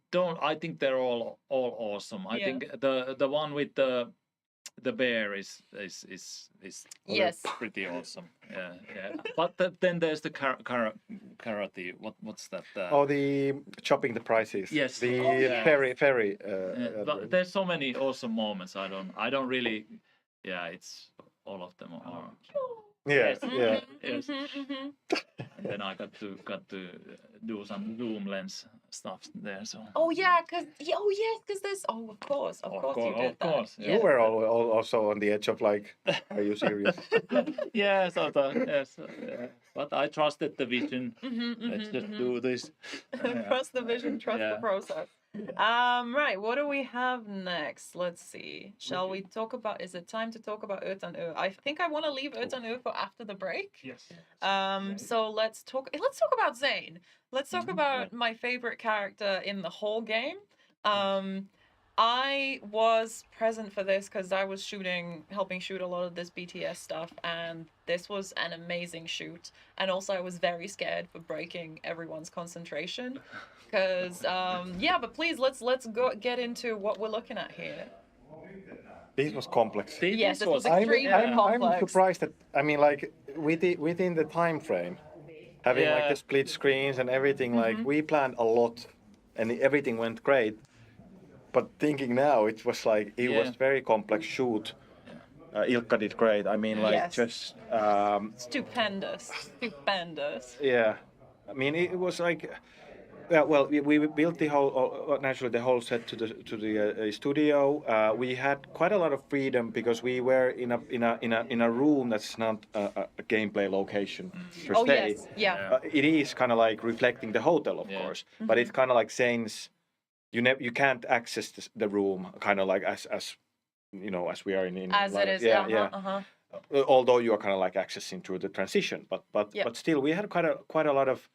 think they're all awesome. I think the one with the bear is yes, pretty awesome. Yeah. But then there's the karate. What's that? The chopping the prices. Yes. The ferry. But there's so many awesome moments. I don't really. Yeah, it's all of them are. Yes. Yes. And then I got to do some zoom lens stuff there. So. Because there's of course you did that. Course. Yeah. You were also on the edge of like, are you serious? Yes, yes. But I trusted the vision. Let's just do this. Trust the vision, trust the process. Right, what do we have next? Let's see. Shall we talk about, is it time to talk about Utan Ö? I think I want to leave Utan Ö for after the break. Yes. So let's talk about Zane. Let's talk about my favorite character in the whole game. I was present for this because I was helping shoot a lot of this BTS stuff, and this was an amazing shoot. And also I was very scared for breaking everyone's concentration. Because, but please, let's get into what we're looking at here. This was complex. Yes, this was extremely complex. I'm surprised that, within the time frame, having like the split screens and everything, we planned a lot and everything went great. But thinking now, it was like, it was very complex shoot. Ilkka did great. Just... Stupendous. Yeah. It was like... Yeah, well, we built the whole naturally the whole set to the studio. We had quite a lot of freedom because we were in a room that's not a gameplay location per Oh, se. yes, yeah. It is kind of like reflecting the hotel, of course, but it's kind of like Zane's. You can't access the room kind of like as you know as we are in As it is, yeah. Although you are kind of like accessing through the transition, but still we had quite a lot of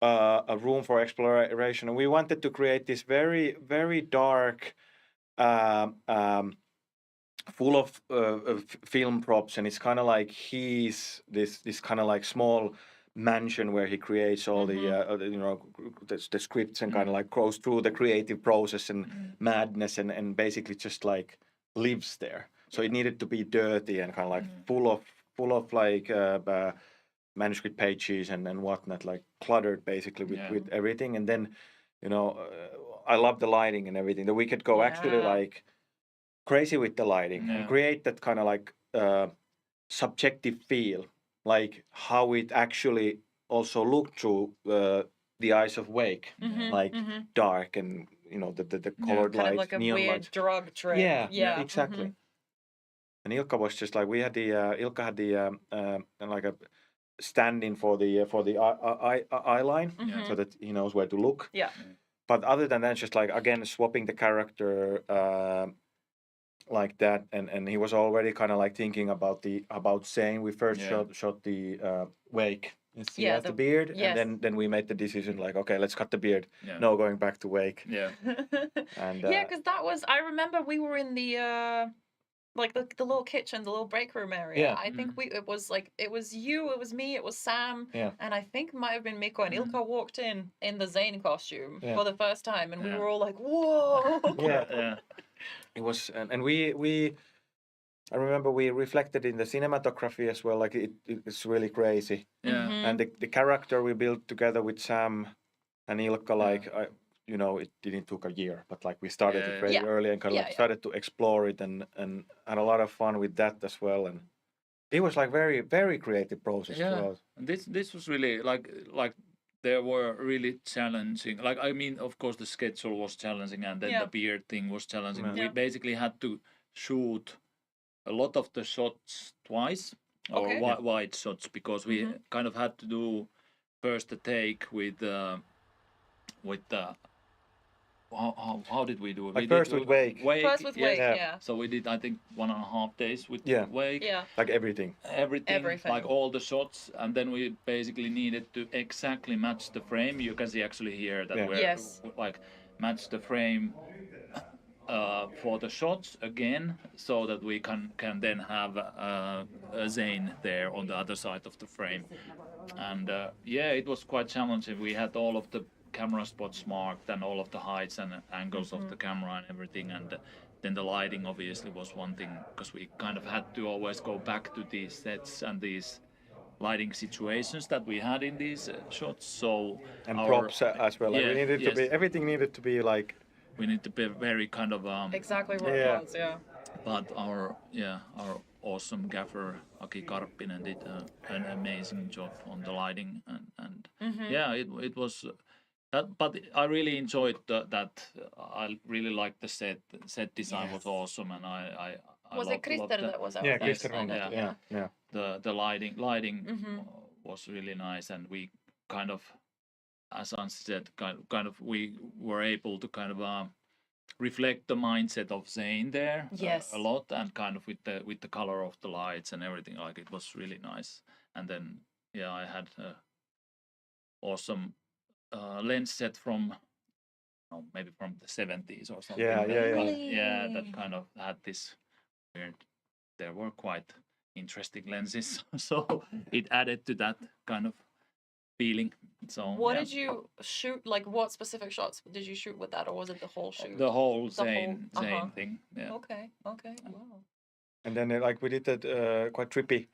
a room for exploration, and we wanted to create this very very dark, full of film props, and it's kind of like he's this kind of like small mansion where he creates all the you know the scripts and kind of like goes through the creative process and madness and basically just like lives there. So it needed to be dirty and kind of like full of like manuscript pages and whatnot, like cluttered basically with everything. And then you know I love the lighting and everything. That we could go actually like crazy with the lighting and create that kind of like subjective feel, like how it actually also looked through the eyes of Wake, like dark and you know the colored kind lights, of like a neon weird lights. drug trip. Yeah, exactly. And Ilkka was just like we had the Ilkka had the like a stand-in for the eye line, so that he knows where to look. Yeah. But other than that, just like again swapping the character like that, and he was already kind of like thinking about Zane. We first shot the Wake. He has the beard, and then we made the decision like, okay, let's cut the beard. No going back to Wake. Yeah. And yeah, because that was I remember we were in the like the little kitchen, the little break room area. Yeah. I think it was you, it was me, it was Sam, Yeah. and I think it might have been Mikko and Ilkka walked in the Zane costume for the first time, and we were all like, whoa. Yeah. It was, and we I remember we reflected in the cinematography as well. Like it's really crazy. Yeah. And the character we built together with Sam and Ilkka, like you know, it didn't took a year, but like we started it very early and kind of like started to explore it and had a lot of fun with that as well. And it was like very very creative process throughout. This was really like there were really challenging. Like I mean, of course, the schedule was challenging, and then the beard thing was challenging. We basically had to shoot a lot of the shots twice or wide shots because we kind of had to do first the take with the how did we do it? Like first with Wake. First with Wake, yeah. So we did I think 1.5 days with Wake. Yeah. Like everything, like all the shots, and then we basically needed to exactly match the frame. You can see actually here that we're like match the frame for the shots again, so that we can then have a Zane there on the other side of the frame. And it was quite challenging. We had all of the camera spots marked and all of the heights and angles of the camera and everything, and then the lighting obviously was one thing because we kind of had to always go back to these sets and these lighting situations that we had in these shots. So and props as well. Like we needed to be everything needed to be like. We need to be very kind of exactly what it was, But our awesome gaffer Aki Karppinen did an amazing job on the lighting and it was that. But I really enjoyed that. I really liked the set. Set design was awesome, and I was it Christer that was out? Yeah, Christer. Yeah. The lighting was really nice, and we kind of, as Anssi said, kind of we were able to kind of reflect the mindset of Zane there a lot, and kind of with the color of the lights and everything. Like it was really nice. And then I had awesome lens set from maybe from the 70s or something. Yeah, that kind of had this weird. There were quite interesting lenses, so it added to that kind of feeling. So what did you shoot? Like what specific shots did you shoot with that, or was it the whole shoot? The whole Zane thing. Yeah. Okay. Wow. And then like we did that quite trippy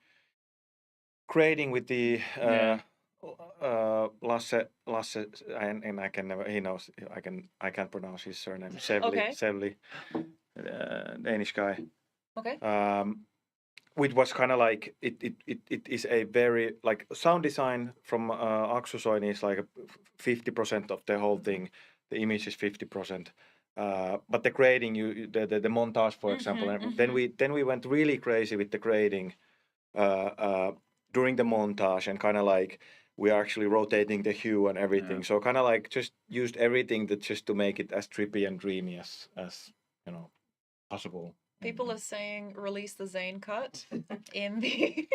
creating with the Lasse and I can never he knows I can't pronounce his surname. Sevli, Danish guy. Okay. which was kind of like it is a very like sound design from Aksusoin is like 50% of the whole thing. The image is 50%. But the grading, the montage, for example, and then we went really crazy with the grading during the montage, and kind of like we are actually rotating the hue and everything. So kind of like just used everything that just to make it as trippy and dreamy as you know possible. People are saying release the Zane cut in the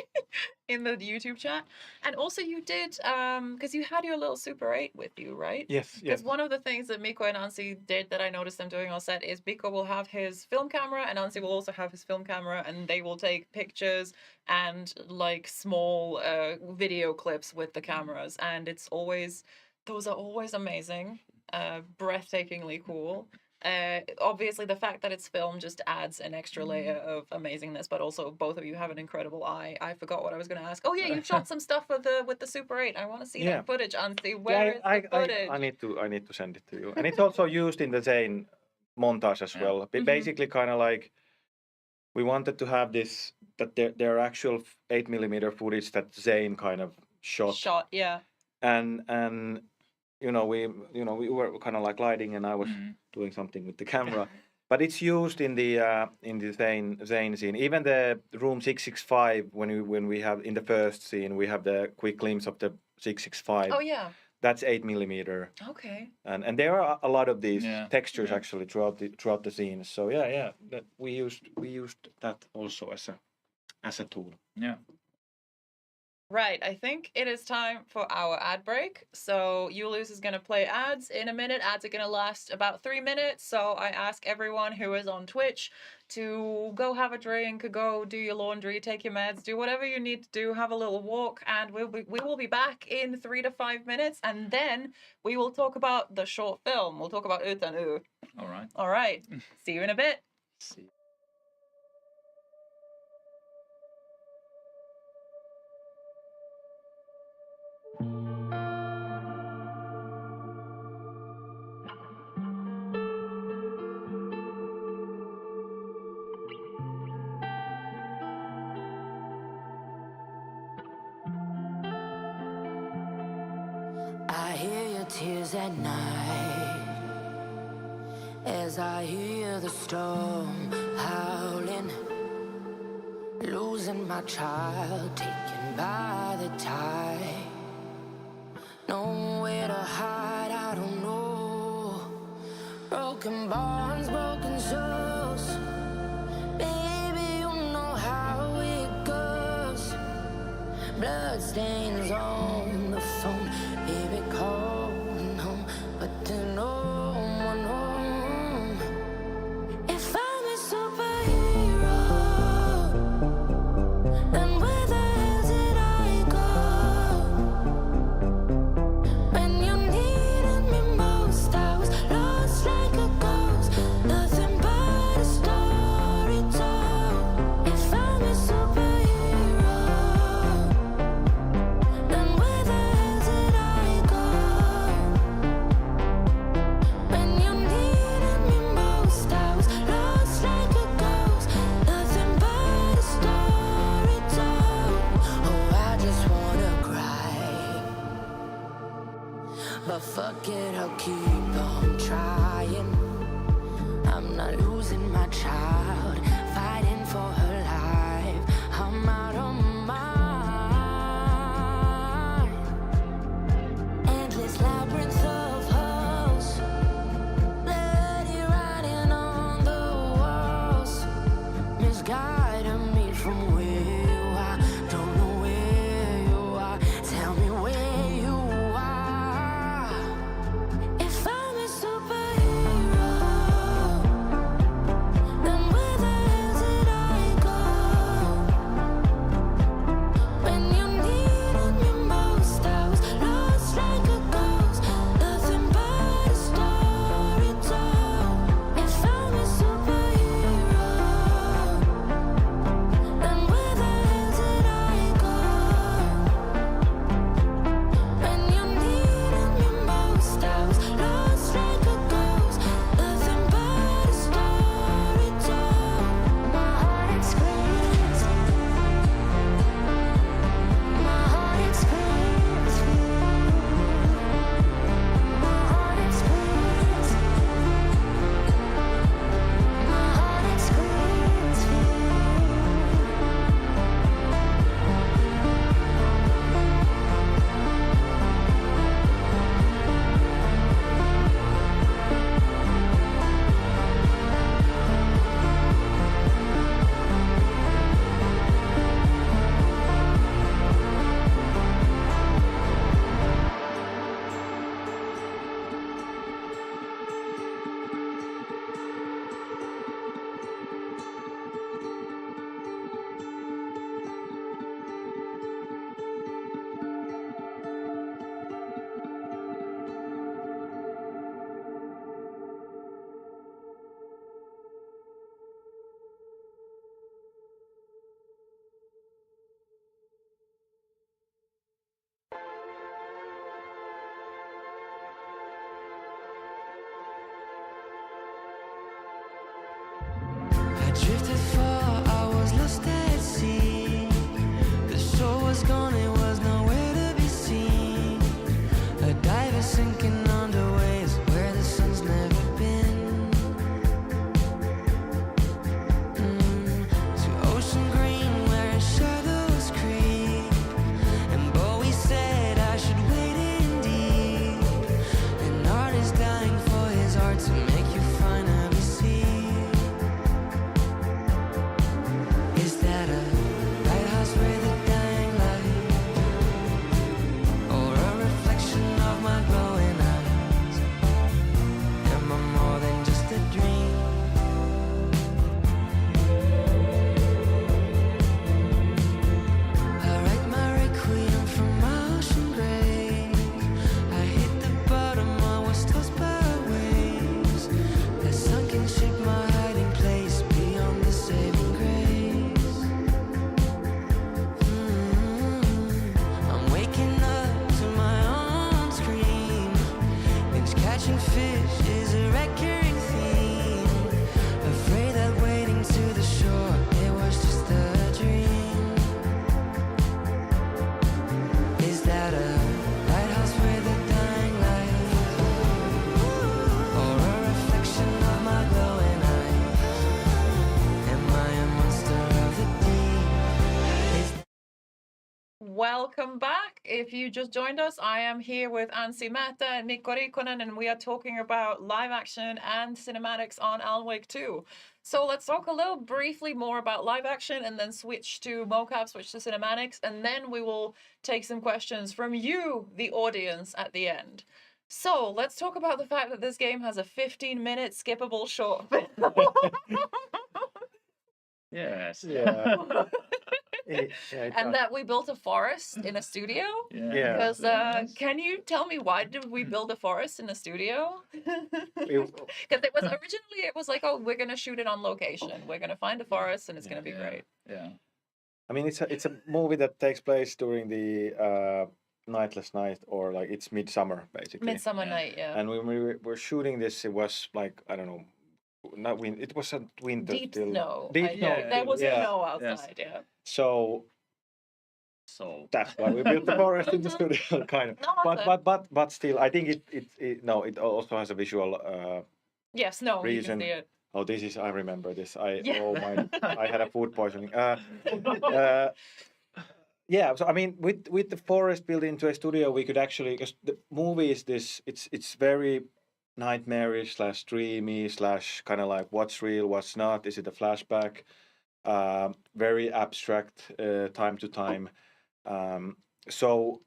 in the YouTube chat. And also you did because you had your little Super 8 with you, right? Yes. Because one of the things that Mikko and Anssi did that I noticed them doing on set is Mikko will have his film camera and Anssi will also have his film camera, and they will take pictures and like small video clips with the cameras, and those are always amazing, breathtakingly cool. Obviously the fact that it's film just adds an extra layer of amazingness, but also both of you have an incredible eye. I forgot what I was going to ask. Oh yeah, you shot some stuff with the Super 8. I want to see that footage, Anssi. Where is the footage? I need to send it to you. And it's also used in the Zane montage as well. Basically kind of like we wanted to have this, that there are actual 8mm footage that Zane kind of shot. Yeah. And we were kind of like gliding, and I was doing something with the camera. But it's used in the Zane scene. Even the room 665, when we have in the first scene, we have the quick glimpse of the 665. Oh yeah. That's 8mm. Okay. And there are a lot of these textures actually throughout the scenes. So that we used that also as a tool. Yeah. Right, I think it is time for our ad break. So Julius is going to play ads in a minute. Ads are going to last about 3 minutes. So I ask everyone who is on Twitch to go have a drink, go do your laundry, take your meds, do whatever you need to do, have a little walk, and we will be back in 3 to 5 minutes, and then we will talk about the short film. We'll talk about Utan U. All right. All right. See you in a bit. See. I hear your tears at night as I hear the storm howling, losing my child, taken by the tide. Nowhere to hide, I don't know. Broken bonds, broken souls. Baby, you know how it goes. Blood stains on the phone. Baby, calling home, but there's no one home. If I'm a superhero, then where the hell did I go? When you needed me most, I was lost like a ghost. Nothing but a story told. If I'm a superhero, then where the hell did I go? When you needed me most, I was lost like a ghost. Nothing but a story told. Oh, I just wanna cry, but fuck it, I'll keep on trying. I'm not losing my child, fighting for her life. I'm out of mind. Endless labyrinth of holes, bloody writing on the walls, misguiding me from where you are. Don't know where you are. Tell me where you are. If I'm a superhero, then where the hell did I go? When you needed me most, I was lost like a ghost. Nothing but a story told. If I'm a superhero, drifted far, I was lost at sea. The shore was gone, it was nowhere to be seen. A diver sinking under waves where the sun's never been. To ocean green where shadows creep. And Bowie said I should wait indeed. An artist dying for his art to make you finally see. Is that a lighthouse where the dying light, or a reflection of my glowing eyes? Am I more than just a dream? I write my requiem from my ocean grave. I hit the bottom, I was tossed by waves. The sunken ship, my hiding place beyond the saving grace. I'm waking up to my own scream. Binge catching fish is a recurring theme. Afraid that waiting to the shore, it was just a dream. Is that a lighthouse where the dying light, or a reflection of my glowing eyes? Am I a monster of the deep? Welcome back. If you just joined us, I am here with Anssi Määttä and Mikko Riikonen, and we are talking about live action and cinematics on Alan Wake 2. So let's talk a little briefly more about live action and then switch to mocap, switch to cinematics, and then we will take some questions from you, the audience, at the end. So let's talk about the fact that this game has a 15-minute skippable short film. Yes. Yeah. And that we built a forest in a studio. Yeah. Because can you tell me why did we build a forest in a studio? Because it was originally it was like, oh, we're gonna shoot it on location. We're gonna find a forest and it's gonna be great. Yeah. I mean, it's a movie that takes place during the Nightless Night, or like it's midsummer basically. Midsummer Night, yeah. And when we were shooting this, it was like, I don't know, not wind. It was a winter Deep still. snow. Deep I snow. know. There was Yeah. snow outside, yeah. So that's why we built the forest in the studio, kind of. No, that's But still, I think it also has a visual yes, no, you reason. can see it. Oh, this is, I remember this. Yeah. Oh my, I had a food poisoning. Yeah, so I mean, with the forest built into a studio, we could actually, because the movie is this, it's very nightmarish / dreamy / kind of like what's real, what's not. Is it a flashback? Very abstract time to time. So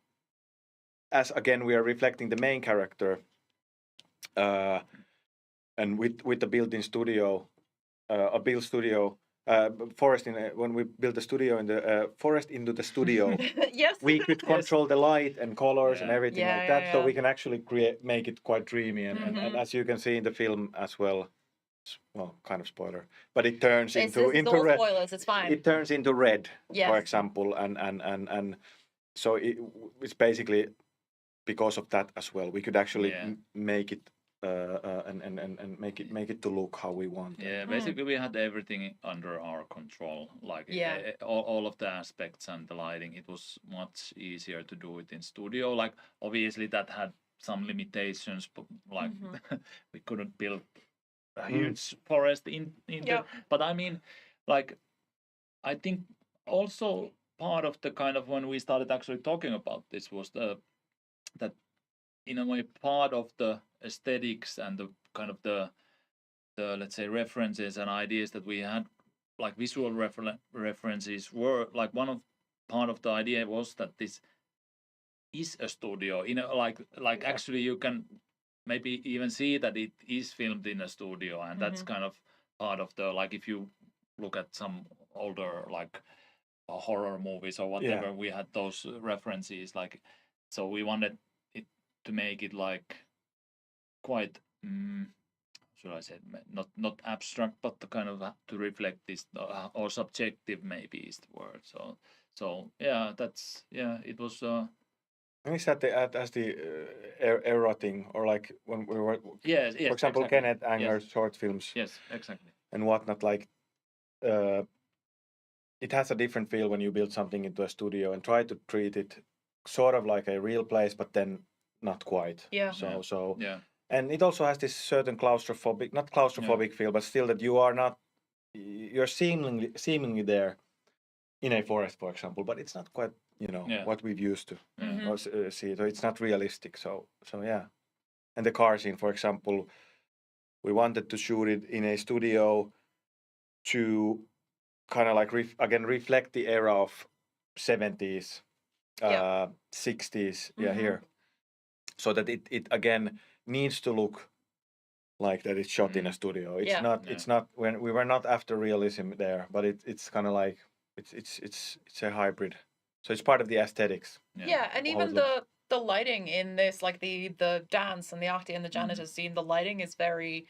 as again, we are reflecting the main character, and with the built-in studio, a built studio. Forest when we built the studio in the forest into the studio, yes, we could control the light and colors and everything like that, so we can actually make it quite dreamy and as you can see in the film as well, kind of spoiler, but it turns into red. Spoilers, it's fine. It turns into red, yes. For example, and so it's basically because of that as well. We could actually make it. And make it to look how we want. Yeah, basically we had everything under our control, like all of the aspects and the lighting. It was much easier to do it in studio. Like obviously that had some limitations, but like we couldn't build a huge forest in but I mean, like I think also part of the kind of when we started actually talking about this was that in a way part of the aesthetics and the kind of the let's say references and ideas that we had, like visual references, were like part of the idea was that this is a studio, like actually you can maybe even see that it is filmed in a studio, and that's kind of part of the, like if you look at some older like horror movies or whatever, we had those references, like, so we wanted it to make it like quite should I say not abstract, but the kind of to reflect this or subjective maybe is the word. So yeah, that's it was. I think that as the era thing, or like when we were yes for example exactly. Kenneth Anger's short films, yes exactly, and whatnot, like it has a different feel when you build something into a studio and try to treat it sort of like a real place, but then not quite. Yeah. So Yeah. and it also has this certain not claustrophobic feel, but still that you're seemingly there in a forest, for example, but it's not quite what we've used to see. So it's not realistic. So yeah, and the car scene, for example, we wanted to shoot it in a studio to kind of like reflect the era of 70s, 60s, here, so that it again needs to look like that it's shot in a studio. It's not when we were not after realism there, but it's kind of like it's a hybrid. So it's part of the aesthetics. Yeah, and even the lighting in this, like the dance and the Ahti and the janitor scene, the lighting is very,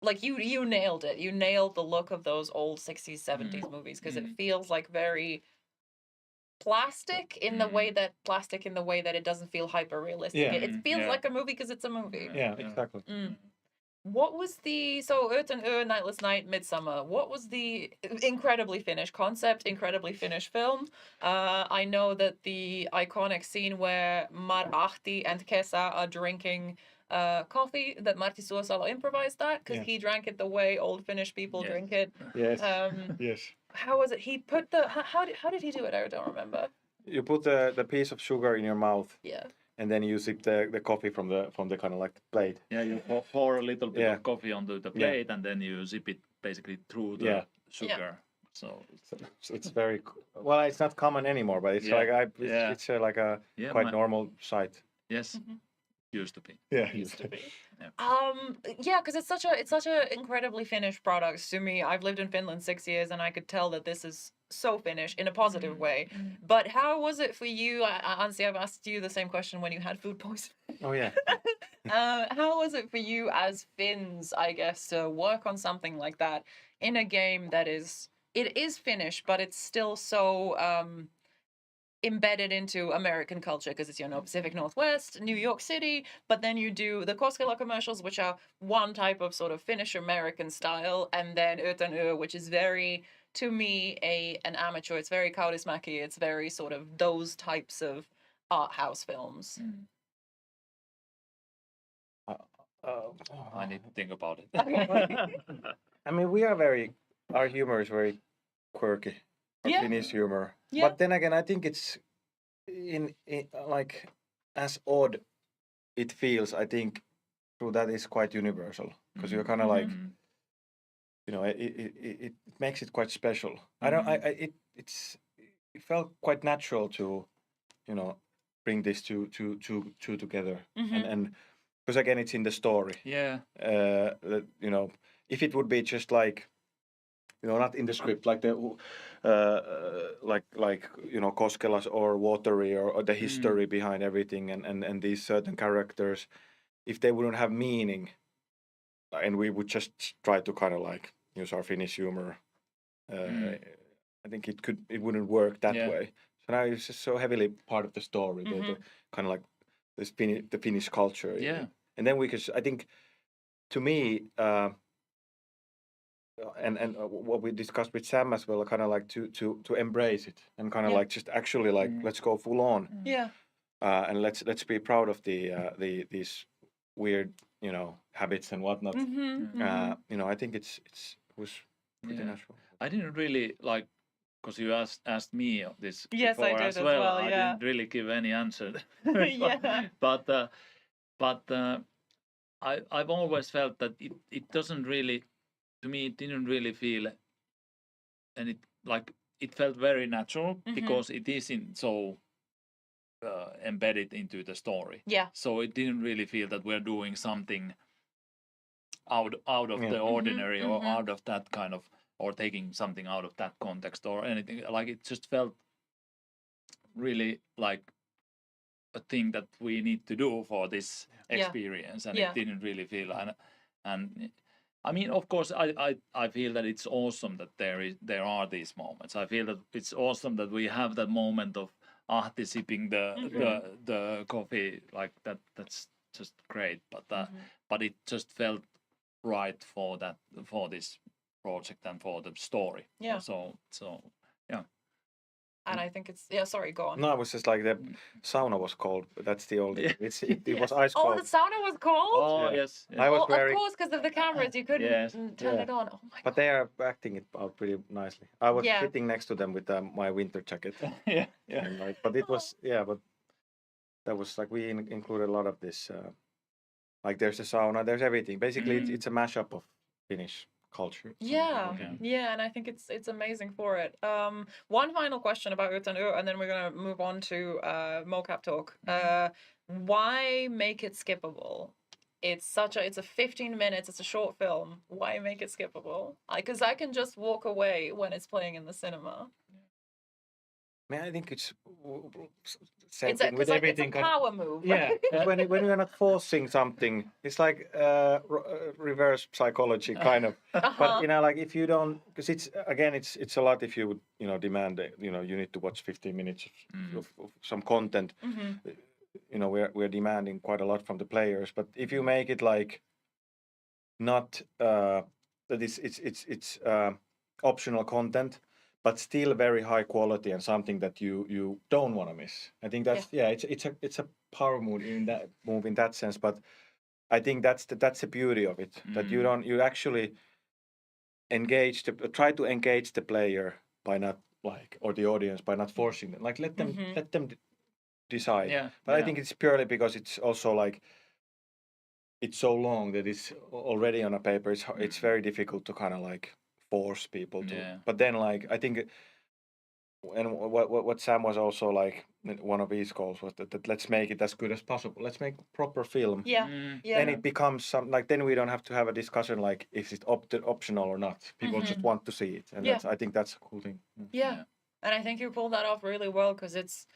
like you nailed it. You nailed the look of those old 60s, 70s movies, because it feels like very plastic in the way that it doesn't feel hyper realistic. Yeah. It feels like a movie because it's a movie. Yeah, exactly. What was Ut and Nightless Night, Midsummer, what was the incredibly finished concept, incredibly finished film? I know that the iconic scene where Ahti and Kesa are drinking coffee, that Martti Suosalo improvised that, because he drank it the way old Finnish people drink it. Yes. Yes. How was it? He put how did he do it? I don't remember. You put the piece of sugar in your mouth. Yeah. And then you sip the coffee from the kind of like the plate. Yeah, you pour a little bit of coffee onto the plate, and then you sip it basically through the sugar. So it's very well. It's not common anymore, but it's it's like a quite normal sight. Yes, used to be. Yeah, used to be. Yeah, because it's such a incredibly Finnish product to me. I've lived in Finland 6 years, and I could tell that this is so Finnish in a positive way. But how was it for you, Anssi? I've asked you the same question when you had food poisoning. Oh yeah. How was it for you as Finns, I guess, to work on something like that in a game that is Finnish, but it's still so embedded into American culture, because it's, Pacific Northwest, New York City, but then you do the Koskela commercials, which are one type of sort of Finnish American style, and then Ötön Ö, which is very, to me, an amateur. It's very Kaurismäki. It's very sort of those types of art house films. I need to think about it. I mean, our humor is very quirky. Finnish humor. Yeah. But then again, I think it's in like as odd it feels. I think through that is quite universal, because you're kind of like, it makes it quite special. It felt quite natural to, bring these two together, and because again it's in the story. Yeah. If it would be just like, not in the script, like the Koskelas or Watery or the history behind everything and these certain characters, if they wouldn't have meaning, and we would just try to kind of like use our Finnish humor, I think it wouldn't work that way. So now it's just so heavily part of the story, the kind of like the Finnish culture. Yeah. And then I think, to me, and what we discussed with Sam as well, kind of like to embrace it and kind of like just actually like let's go full on. Yeah. And let's be proud of these weird habits and whatnot. I think it was pretty natural. I didn't really like, because you asked me this yes, before I did as well. yeah. I didn't really give any answer. Yeah. But I've always felt that it doesn't really, to me, it didn't really feel, and it felt very natural because it isn't so embedded into the story. Yeah. So it didn't really feel that we're doing something out of the ordinary or out of that kind of, or taking something out of that context or anything. Like it just felt really like a thing that we need to do for this experience, and it didn't really feel and I mean, of course, I feel that it's awesome that there are these moments. I feel that it's awesome that we have that moment of Ahti sipping the coffee like that. That's just great. But it just felt right for this project and for the story. Yeah. So yeah. And I think it's sorry, go on. No, I was just like the sauna was cold, but that's the only. It was ice Oh, cold. the sauna was cold. Oh Yeah. yes. I was Well, very. of course, because of the cameras, you couldn't Yes. turn it on. Oh my But they are acting it out pretty nicely. I was Yeah. sitting next to them with my winter jacket. Yeah. And like, but it was but that was like we included a lot of this. Like there's a sauna, there's everything. Basically, it's a mashup of Finnish culture. Yeah, and I think it's amazing for it. One final question about Utanu, and then we're gonna move on to mocap talk. Why make it skippable? It's a 15 minutes, it's a short film. Why make it skippable? Because I can just walk away when it's playing in the cinema. I mean, I think it's same It's thing with everything. It's a power move. Yeah, when you're not forcing something, it's like reverse psychology kind of. But you know, like if you don't, because it's a lot. If you would demand you need to watch 15 minutes of some content. We're demanding quite a lot from the players. But if you make it like not that it's optional content, but still very high quality and something that you don't want to miss. I think that's it's a power move in that sense. But I think that's the beauty of it, that you actually try to engage the player by not or the audience by not forcing them. Like let them decide. Yeah. But I think it's purely because it's also like it's so long that it's already on a paper. It's very difficult to kind of like force people to. Yeah. But then like I think, and what Sam was also like one of his goals was that let's make it as good as possible. Let's make proper film. Yeah. Then it becomes then we don't have to have a discussion like is it optional or not. People just want to see it, and I think that's a cool thing. Yeah. And I think you pulled that off really well because it's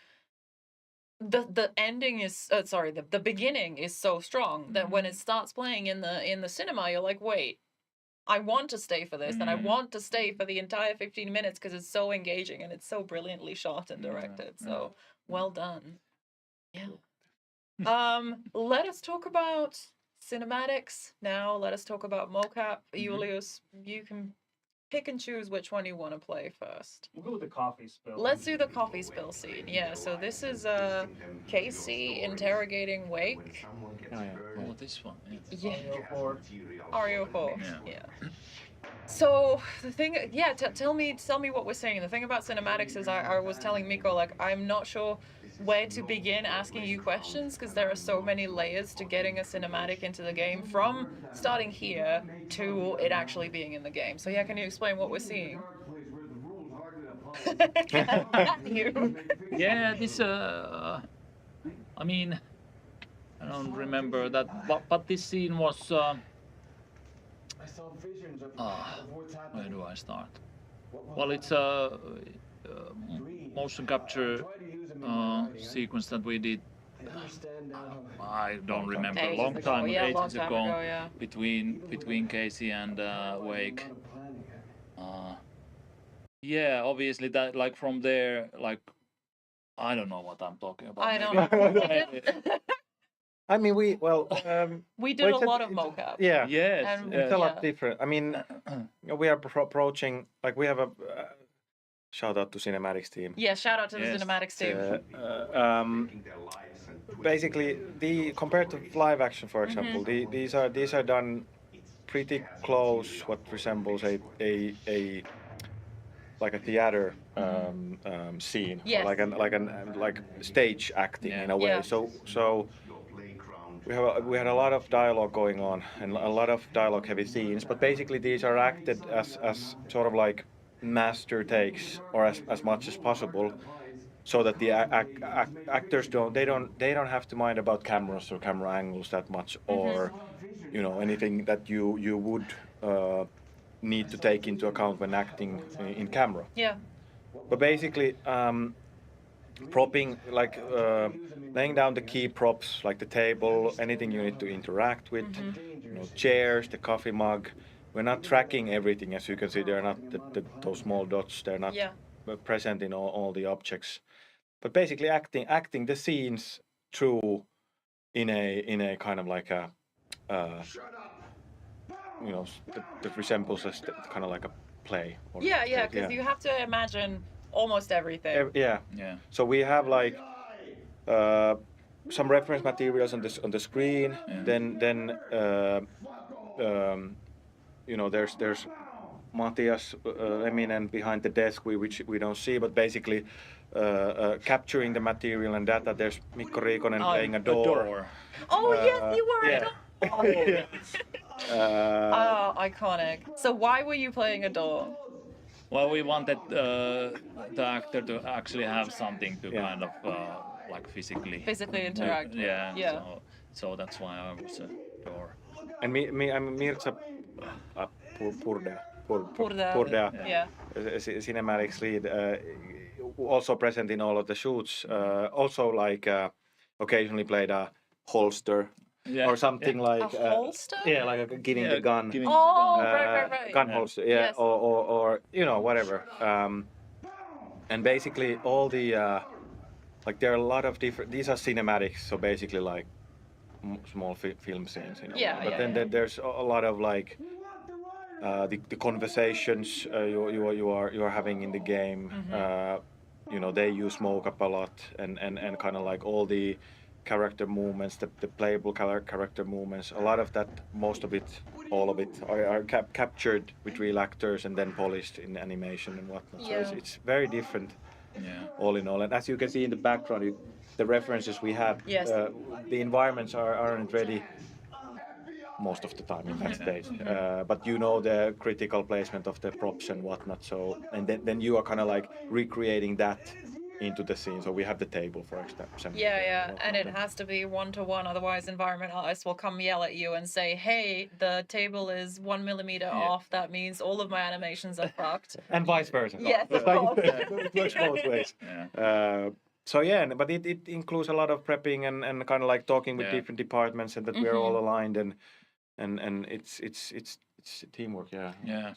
the ending is the beginning is so strong that when it starts playing in the cinema, you're like, wait, I want to stay for this, and I want to stay for the entire 15 minutes because it's so engaging and it's so brilliantly shot and directed. So well done. Yeah. Let us talk about cinematics now. Let us talk about mocap. Julius, you can pick and choose which one you want to play first. We'll go with the coffee spill. Let's do the coffee spill scene. Yeah, so this is Casey interrogating Wake. Oh, this one. Yeah. REO4. REO4. Yeah. So the thing, tell me what we're saying. The thing about cinematics is I was telling Mikko, like, I'm not sure where to begin asking you questions because there are so many layers to getting a cinematic into the game, from starting here to it actually being in the game. So can you explain what we're seeing? Yeah, this I mean, I don't remember that, but this scene was where do I start? Well, it's a motion capture sequence that we did. I don't remember, a long time, ages ago, between Casey and Wake. Yeah, obviously that, like, from there, like, I don't know what I'm talking about. I don't know. I mean, we did a lot of mocap. Yeah. Yes. It's a lot different. I mean, we are approaching, like, we have a shout out to Cinematics team. Yeah, shout out to the Cinematics team. Basically, compared to live action, for example, these are done pretty close, what resembles a like a theater scene, like stage acting in a way. Yeah. So we had a lot of dialogue going on and a lot of dialogue heavy scenes, but basically these are acted as sort of like master takes, or as much as possible, so that the actors don't have to mind about cameras or camera angles that much, or anything that you would need to take into account when acting in camera. Yeah. But basically, propping, like laying down the key props, like the table, anything you need to interact with, chairs, the coffee mug. We're not tracking everything, as you can see. They're not those small dots. They're not present in all the objects. But basically, acting the scenes through in a kind of like a you know, that resembles us kind of like a play. Or Yeah, because you have to imagine almost everything. Yeah. So we have like some reference materials on the screen. Then you know, there's Matthias eminent behind the desk, which we don't see, but basically capturing the material and data. There's Mikko Riikonen playing a door. Oh yes, you were a door. Yeah. Iconic. So why were you playing a door? Well, we wanted the actor to actually have something to kind of like physically interact with. Yeah. So that's why I was a door. And I'm Mirza Purdea, cinematics lead, also present in all of the shoots. Also like occasionally played a holster. Or something like a holster? Like giving the gun. Right. Gun holster, Yes. or you know, whatever. And basically all the like there are a lot of different. These are cinematics, so basically like small film scenes. You know? But then there's a lot of like the conversations you are having in the game. You know, they use mocap a lot, and kind of like all the character movements, the playable character movements, a lot of that, most of it, all of it are captured with real actors and then polished in animation and whatnot. So it's very different, all in all. And as you can see in the background, the references we have, the environments aren't ready most of the time in that stage. But you know the critical placement of the props and whatnot. So and then you are kind of like recreating that into the scene. So we have the table, for example. Yeah, and it has to be 1-to-1, otherwise environment artists will come yell at you and say, hey, the table is 1 millimeter off, that means all of my animations are fucked. And vice versa. Yes, of course. It works both ways. So but it includes a lot of prepping and kind of like talking with different departments and that we're all aligned and it's teamwork. Yeah.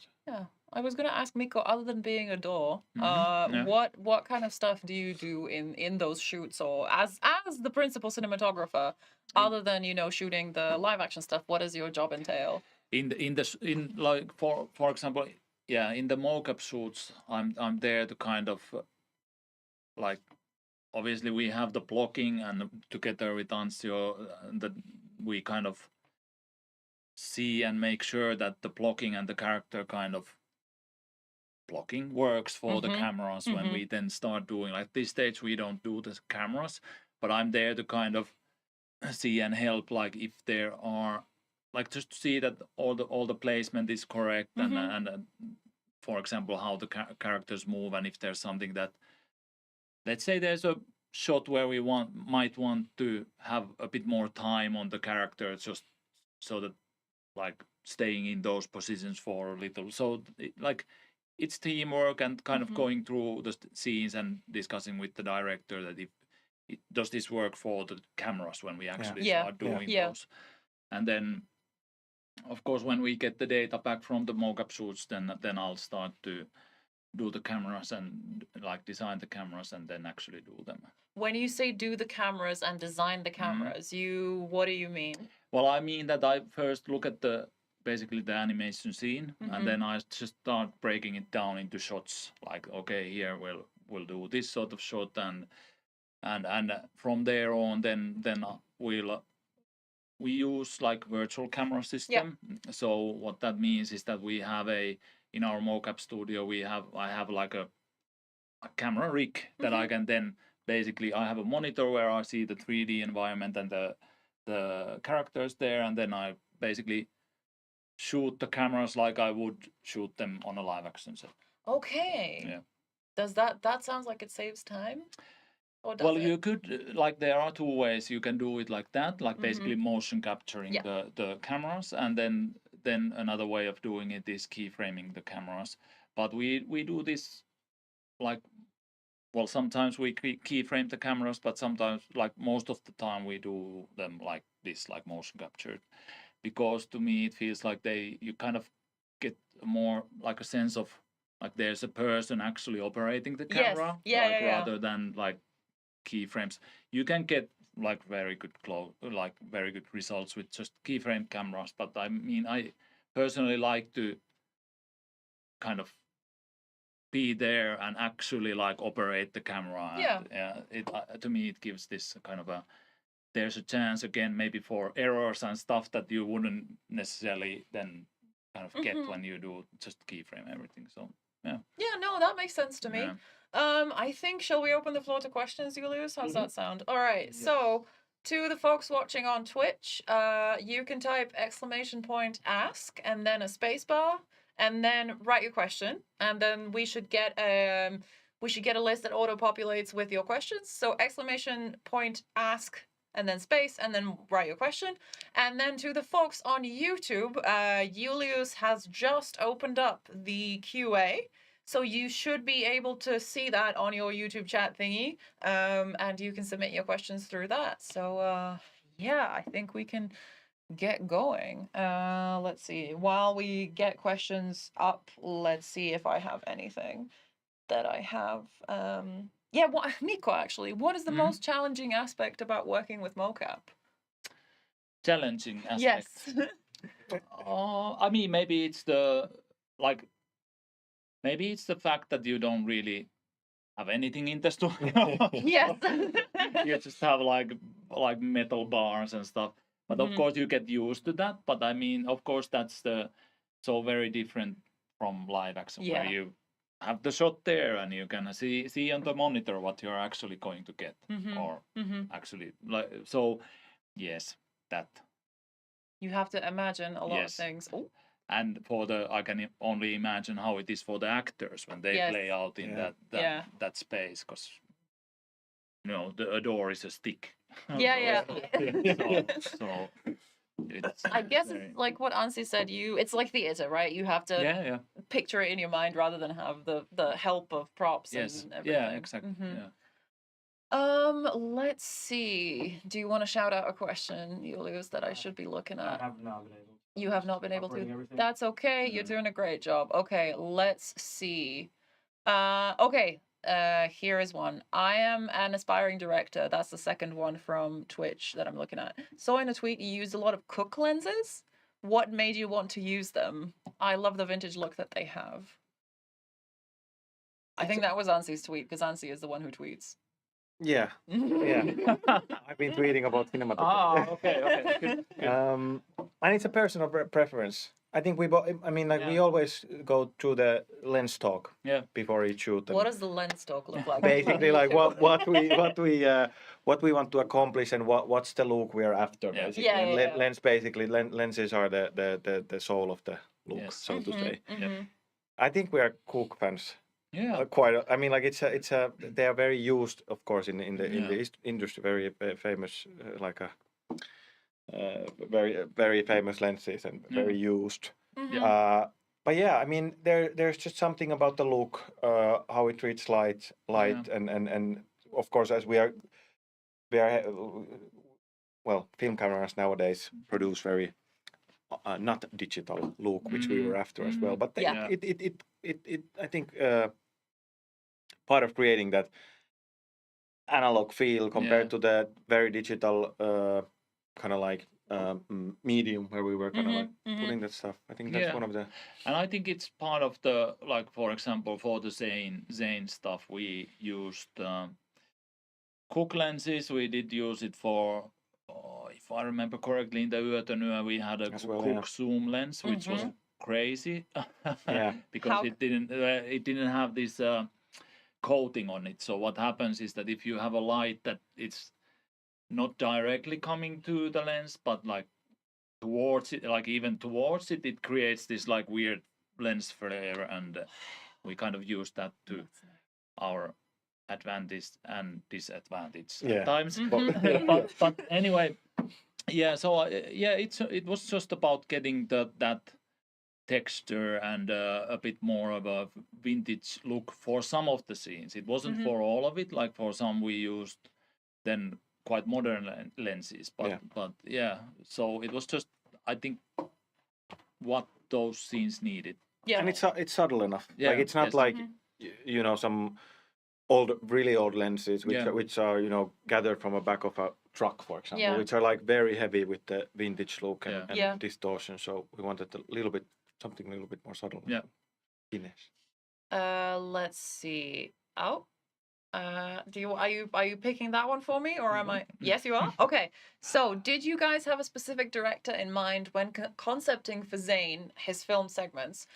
I was gonna ask Mikko, other than being a door, what kind of stuff do you do in those shoots, or as the principal cinematographer, other than shooting the live action stuff? What does your job entail? In like for example, in the mocap shoots, I'm there to kind of like, obviously we have the blocking, and together with Anssi that we kind of see and make sure that the blocking and the character kind of blocking works for the cameras. When we then start doing, like this stage we don't do the cameras, but I'm there to kind of see and help, like if there are, like just to see that all the placement is correct, and for example how the characters move, and if there's something that, let's say there's a shot where we might want to have a bit more time on the character, just so that like staying in those positions for a little. So like it's teamwork and kind of going through the scenes and discussing with the director that if does this work for the cameras when we actually start doing those. And then of course when we get the data back from the mocap shoots, then I'll start to do the cameras and like design the cameras and then actually do them. When you say do the cameras and design the cameras, what do you mean? Well, I mean that I first look at basically the animation scene, and then I just start breaking it down into shots. Like, okay, here we'll do this sort of shot, and from there on, then we use like virtual camera system. So what that means is that we have in our mocap studio I have like a camera rig that I can then basically, I have a monitor where I see the 3D environment and the characters there, and then I basically shoot the cameras like I would shoot them on a live action set. Okay. Yeah. Does that sounds like it saves time? Or does well, it? You could, like, there are two ways you can do it like that, like basically motion capturing the cameras, and then another way of doing it is keyframing the cameras. But we do this like, well, sometimes we keyframe the cameras, but sometimes, like most of the time, we do them like this, like motion captured, because to me it feels like you kind of get more like a sense of like there's a person actually operating the camera, rather than like keyframes. You can get like very good results with just keyframe cameras, but I mean personally like to kind of be there and actually like operate the camera. Yeah. And, it to me it gives this kind of a there's a chance again maybe for errors and stuff that you wouldn't necessarily then kind of get when you do just keyframe everything. So yeah. Yeah, no, that makes sense to me. Yeah. I think shall we open the floor to questions, Julius? How's that sound? All right. So to the folks watching on Twitch, you can type !ask and then a space bar and then write your question, and then we should get a list that auto populates with your questions. So !ask and then space and then write your question. And then to the folks on YouTube, Julius has just opened up the QA. So you should be able to see that on your YouTube chat thingy, and you can submit your questions through that. So yeah, I think we can get going. Let's see. While we get questions up, let's see if I have anything that I have. Yeah, Mikko, actually, what is the most challenging aspect about working with mocap? Challenging aspect? Yes. I mean, maybe it's the fact that you don't really have anything in the studio. Yes. You just have like metal bars and stuff. But of course you get used to that. But I mean, of course that's so very different from live action where you have the shot there and you can see on the monitor what you're actually going to get or actually like so. Yes, that. You have to imagine a lot of things. Oh. And I can only imagine how it is for the actors when they play out in that space, because a door is a stick. Yeah. So it's I guess it's like what Anssi said. It's like theater, right? You have to picture it in your mind rather than have the help of props and everything. Yeah, exactly. Yeah. Let's see. Do you want to shout out a question, Julius, that I should be looking at? I have not been able to. You have not been able to? Everything. That's okay. You're doing a great job. Okay, let's see. Okay, here is one. I am an aspiring director. That's the second one from Twitch that I'm looking at. Saw in a tweet you used a lot of Cook lenses. What made you want to use them? I love the vintage look that they have. I think that was Anssi's tweet, because Anssi is the one who tweets. Yeah. I've been tweeting about Cinematographer. Okay. And it's a personal preference. I think we always go through the lens talk before each shoot. What does the lens talk look like? Basically, like what we want to accomplish and what's the look we are after. Basically, lenses are the soul of the look, so to say. I think we are Cook fans. Yeah, I mean, like they are very used, of course, in the industry. Very famous, very famous lenses and very used. But yeah, I mean, there's just something about the look, how it treats light, and of course, as we are film cameras nowadays produce very not digital look, which we were after as well. But it I think. Part of creating that analog feel compared to the very digital kind of like medium where we were kind of like putting that stuff. I think that's one of the. And I think it's part of the, like, for example, for the Zane stuff, we used Cook lenses. We did use it for, if I remember correctly, in the Yötönö we had a Cook zoom lens, which was crazy because it didn't have this coating on it. So what happens is that if you have a light that it's not directly coming to the lens, but like towards it, like even towards it, it creates this like weird lens flare, and we kind of use that to our advantage and disadvantage at times. But anyway, so it was just about getting that texture and a bit more of a vintage look for some of the scenes. It wasn't for all of it. Like for some we used then quite modern lenses, but so it was just, I think, what those scenes needed. And it's subtle enough. Like it's not like some really old lenses which are gathered from a back of a truck, for example, Yeah. which are like very heavy with the vintage look and, Yeah. and Yeah. distortion. So we wanted something a little bit more subtle. Yeah. Finesse. Let's see. Oh. Are you picking that one for me, or am I? Yes, you are. Okay. So, did you guys have a specific director in mind when concepting for Zane his film segments?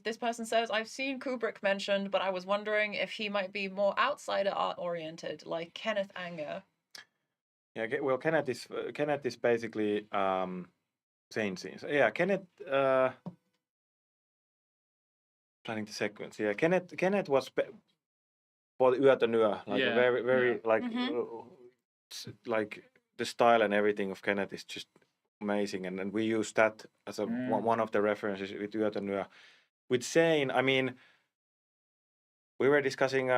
This person says, "I've seen Kubrick mentioned, but I was wondering if he might be more outsider art oriented, like Kenneth Anger." Yeah. Well, Kenneth is basically Zane scenes. Yeah, Kenneth. Planning the sequence. Yeah, Kenneth was. For Yötä Nyö, like Yeah, very yeah. like like the style and everything of Kenneth is just amazing, and we use that as one of the references with Yötä Nyö. With Zane, I mean, we were discussing,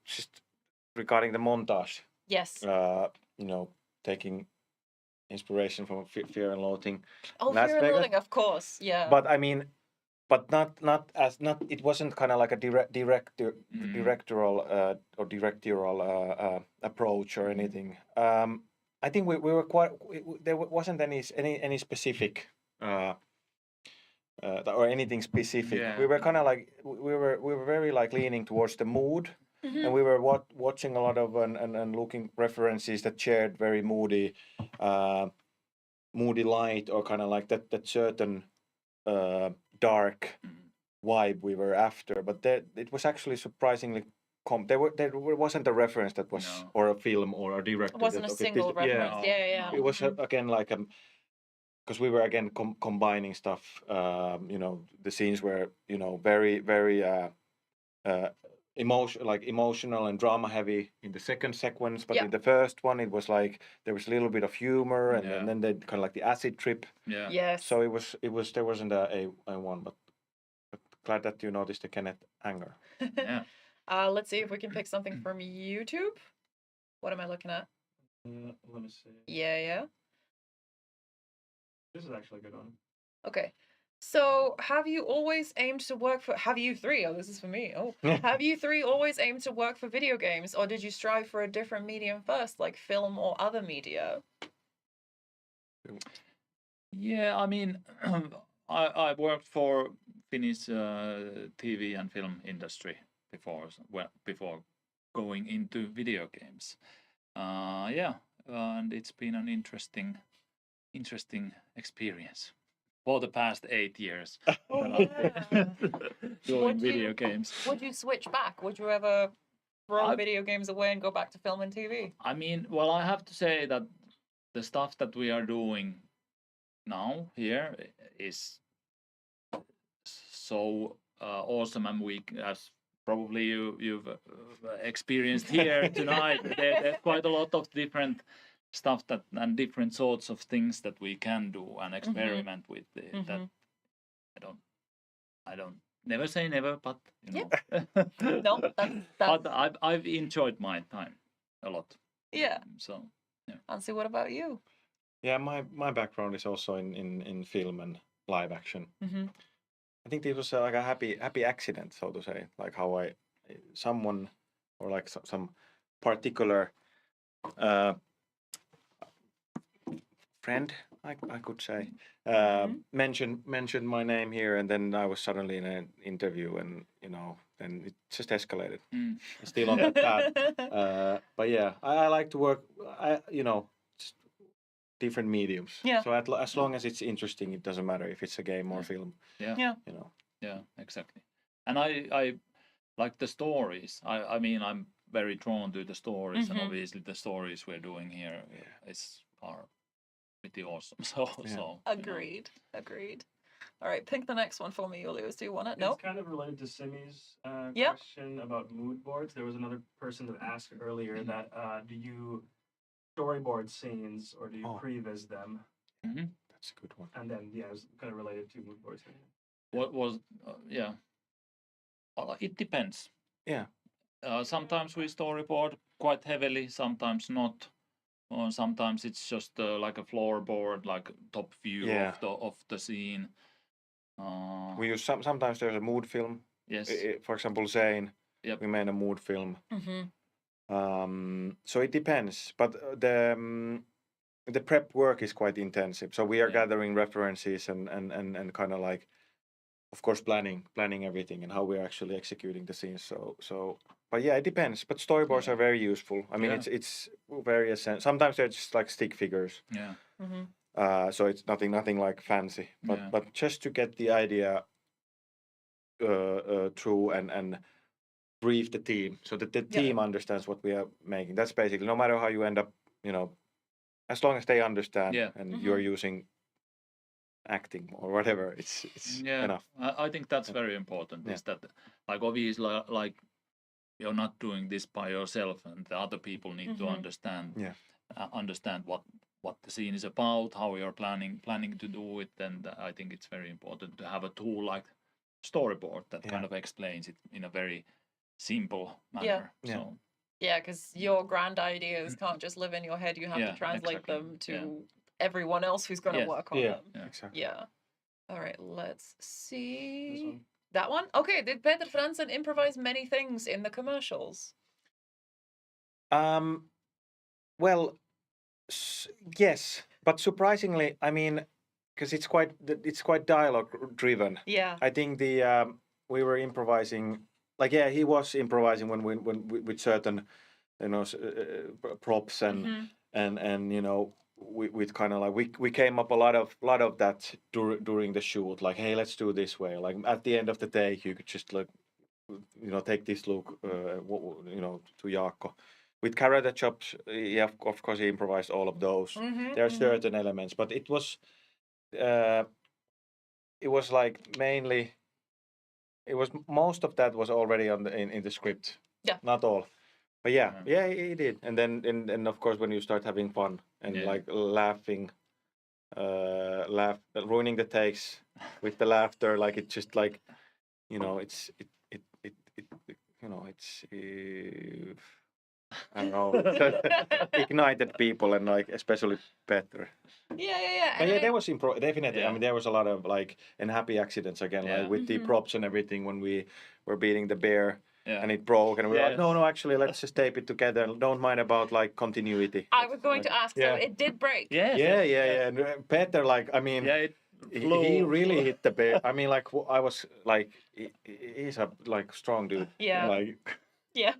just regarding the montage. Yes. Taking inspiration from Fear and Loathing. Oh, Las Fear and Vegas. Loathing, of course. Yeah. But I mean. But not. It wasn't kind of like a directorial approach or anything. I think we were quite. There wasn't any specific or anything specific. Yeah. We were kind of like we were very like leaning towards the mood, and we were watching a lot of and looking references that shared very moody light or kind of like that certain. Dark vibe we were after, but it was actually surprisingly there wasn't a reference that was or a film or a director. It wasn't a single reference. Yeah. It was again like because we were again combining stuff. The scenes were very emotional and drama heavy in the second sequence, but in the first one it was like there was a little bit of humor and then they kind of like the acid trip. Yeah. Yes. So it was there wasn't a one, but glad that you noticed the Kenneth Anger. Yeah. Let's see if we can pick something from YouTube. What am I looking at? Let me see. Yeah. This is actually a good one. Okay. So, have you always aimed to work for... Have you three... Oh, this is for me. Oh. Have you three always aimed to work for video games, or did you strive for a different medium first, like film or other media? Yeah, I mean, I worked for Finnish TV and film industry before going into video games. And it's been an interesting experience for the past 8 years. Doing video games. Would you switch back? Would you ever throw video games away and go back to film and TV? I mean, well, I have to say that the stuff that we are doing now here is so awesome, and as probably you've experienced here tonight, there's quite a lot of different stuff and different sorts of things that we can do and experiment with. That I don't never say never, but No, but I've enjoyed my time a lot. Yeah. So yeah. Anssi, what about you? Yeah, my background is also in film and live action. I think this was like a happy accident, so to say, like how someone or like some particular friend, I could say, mentioned my name here, and then I was suddenly in an interview, and then it just escalated. Still on that path, but yeah, I like to work, just different mediums. Yeah. So as long as it's interesting, it doesn't matter if it's a game or film. Yeah. Yeah, exactly. And I like the stories. I mean, I'm very drawn to the stories, and obviously the stories we're doing here are pretty awesome. So Agreed. All right, pick the next one for me, Julius. Do you want it? No? It's kind of related to Simi's question about mood boards. There was another person that asked earlier that do you storyboard scenes or do you previs them? That's a good one. And then it was kind of related to mood boards. What was it depends. Yeah. Sometimes we storyboard quite heavily, sometimes not. Or sometimes it's just like a floorboard, like top view of the scene. We use sometimes there's a mood film. Yes. For example, Zane. Yep. We made a mood film. So it depends, but the prep work is quite intensive. So we are gathering references and kind of like, of course, planning everything and how we're actually executing the scenes. So, but yeah, it depends. But storyboards are very useful. I mean, it's very essential. Sometimes they're just like stick figures. Yeah. So it's nothing like fancy. But just to get the idea through and brief the team so that the team understands what we are making. That's basically, no matter how you end up, as long as they understand and you're using acting or whatever, it's enough. I think that's very important. Is that, like, obviously, like, you're not doing this by yourself, and the other people need to understand understand what the scene is about, how you're planning to do it. And I think it's very important to have a tool like storyboard that kind of explains it in a very simple manner. So because your grand ideas can't just live in your head. You have to translate them to everyone else who's going to work on them. Exactly. All right, let's see. That one? Okay, did Peter Franzen improvise many things in the commercials? Well, yes, but surprisingly, I mean, because it's quite dialogue driven. Yeah. I think we were improvising. Like, he was improvising when with certain, props and with kind of like we came up a lot of that during the shoot. Like, hey, let's do this way. Like, at the end of the day, you could just like, take this look, to Jaakko. With karate chops, of course he improvised all of those. There are certain elements, but it was like mainly. It was most of that was already on in the script. Yeah. Not all, but yeah, he did. And then of course when you start having fun and like laughing, ruining the takes with the laughter, like it just like, it's I don't know, ignited people and like especially Petter. Yeah. But there was definitely. I mean, there was a lot of like and happy accidents again, like with the props and everything when we were beating the bear and it broke, and we were like, no, actually, let's just tape it together. Don't mind about like continuity. I was going to ask, so it did break. Yeah. And Petter, like, I mean, he really hit the bear. I mean, like, I was like, he's a like strong dude. Yeah. Like. Yeah.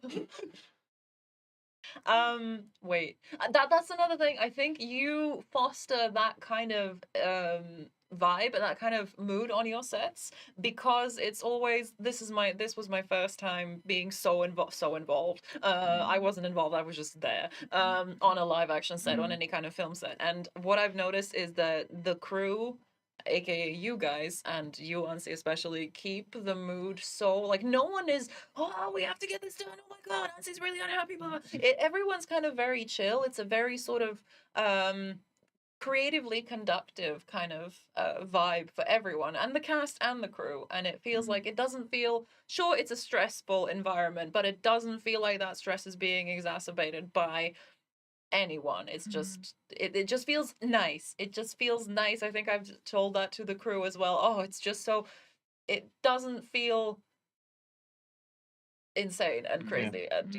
Wait. That's another thing. I think you foster that kind of vibe and that kind of mood on your sets because it's always this was my first time being so involved. I wasn't involved, I was just there on a live action set, on any kind of film set. And what I've noticed is that the crew, aka you guys and you, Anssi, especially, keep the mood so like no one is, oh, we have to get this done, oh my god, Anssi's really unhappy, blah. Everyone's kind of very chill. It's a very sort of creatively conductive kind of vibe for everyone, and the cast and the crew, and it feels like it doesn't feel, sure, it's a stressful environment, but it doesn't feel like that stress is being exacerbated by anyone. It's just it just feels nice. It just feels nice. I think I've told that to the crew as well. Oh, it's just so, it doesn't feel insane and crazy and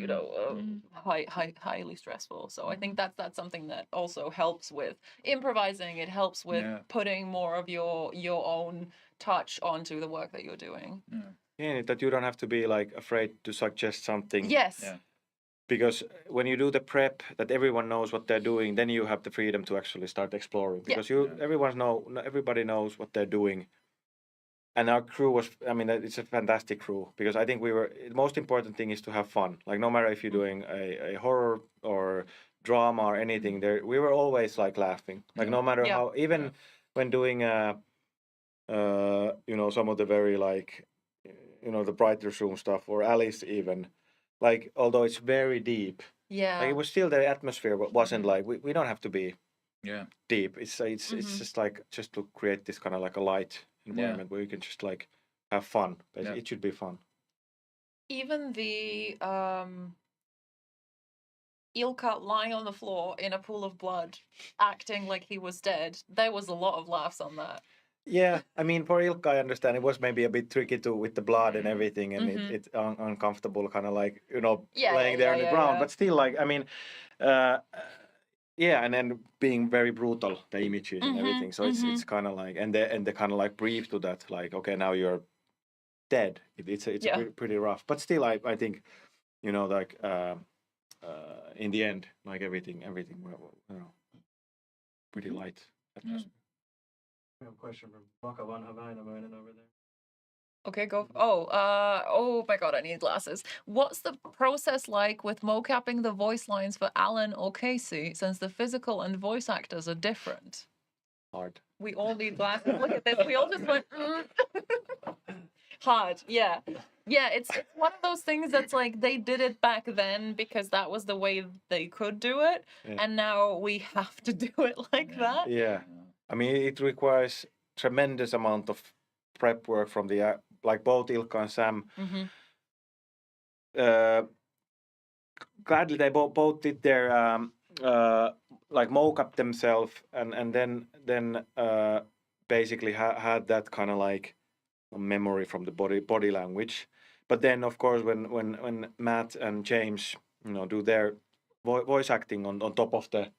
highly stressful. So I think that's something that also helps with improvising. It helps with putting more of your own touch onto the work that you're doing. That you don't have to be like afraid to suggest something. Yes. Because when you do the prep, that everyone knows what they're doing, then you have the freedom to actually start exploring. Because everybody knows what they're doing. And our crew was, I mean, it's a fantastic crew. Because I think the most important thing is to have fun. Like, no matter if you're doing a horror or drama or anything, we were always like laughing. Like, no matter how, even when doing, some of the very like, the brighter room stuff, or Alice even. Like, although it's very deep, like, it was still the atmosphere, but wasn't like we don't have to be deep. It's just like just to create this kind of like a light environment where you can just like have fun. Basically, it should be fun. Even the Ilkka lying on the floor in a pool of blood, acting like he was dead. There was a lot of laughs on that. Yeah, I mean, for Ilkka, I understand it was maybe a bit tricky too with the blood and everything, and it's uncomfortable, kind of like laying there on the ground. But still, like I mean, yeah, and then being very brutal, the images and everything. So it's kind of like, and the kind of like brief to that, like okay, now you're dead. It's pretty rough, but still, I think, like in the end, like everything, pretty light. We have a question from Waka Van Havainamoinen over there. Okay, go. Oh my God, I need glasses. What's the process like with mocapping the voice lines for Alan or Casey, since the physical and voice actors are different? Hard. We all need glasses. Look at this. We all just went. Hard. Yeah. Yeah, it's one of those things that's like they did it back then because that was the way they could do it, and now we have to do it like that. Yeah, I mean, it requires tremendous amount of prep work from the like both Ilkka and Sam. Gladly, they both did their like mocap themselves, and then basically had that kind of like memory from the body language. But then, of course, when Matt and James, do their voice acting on top of the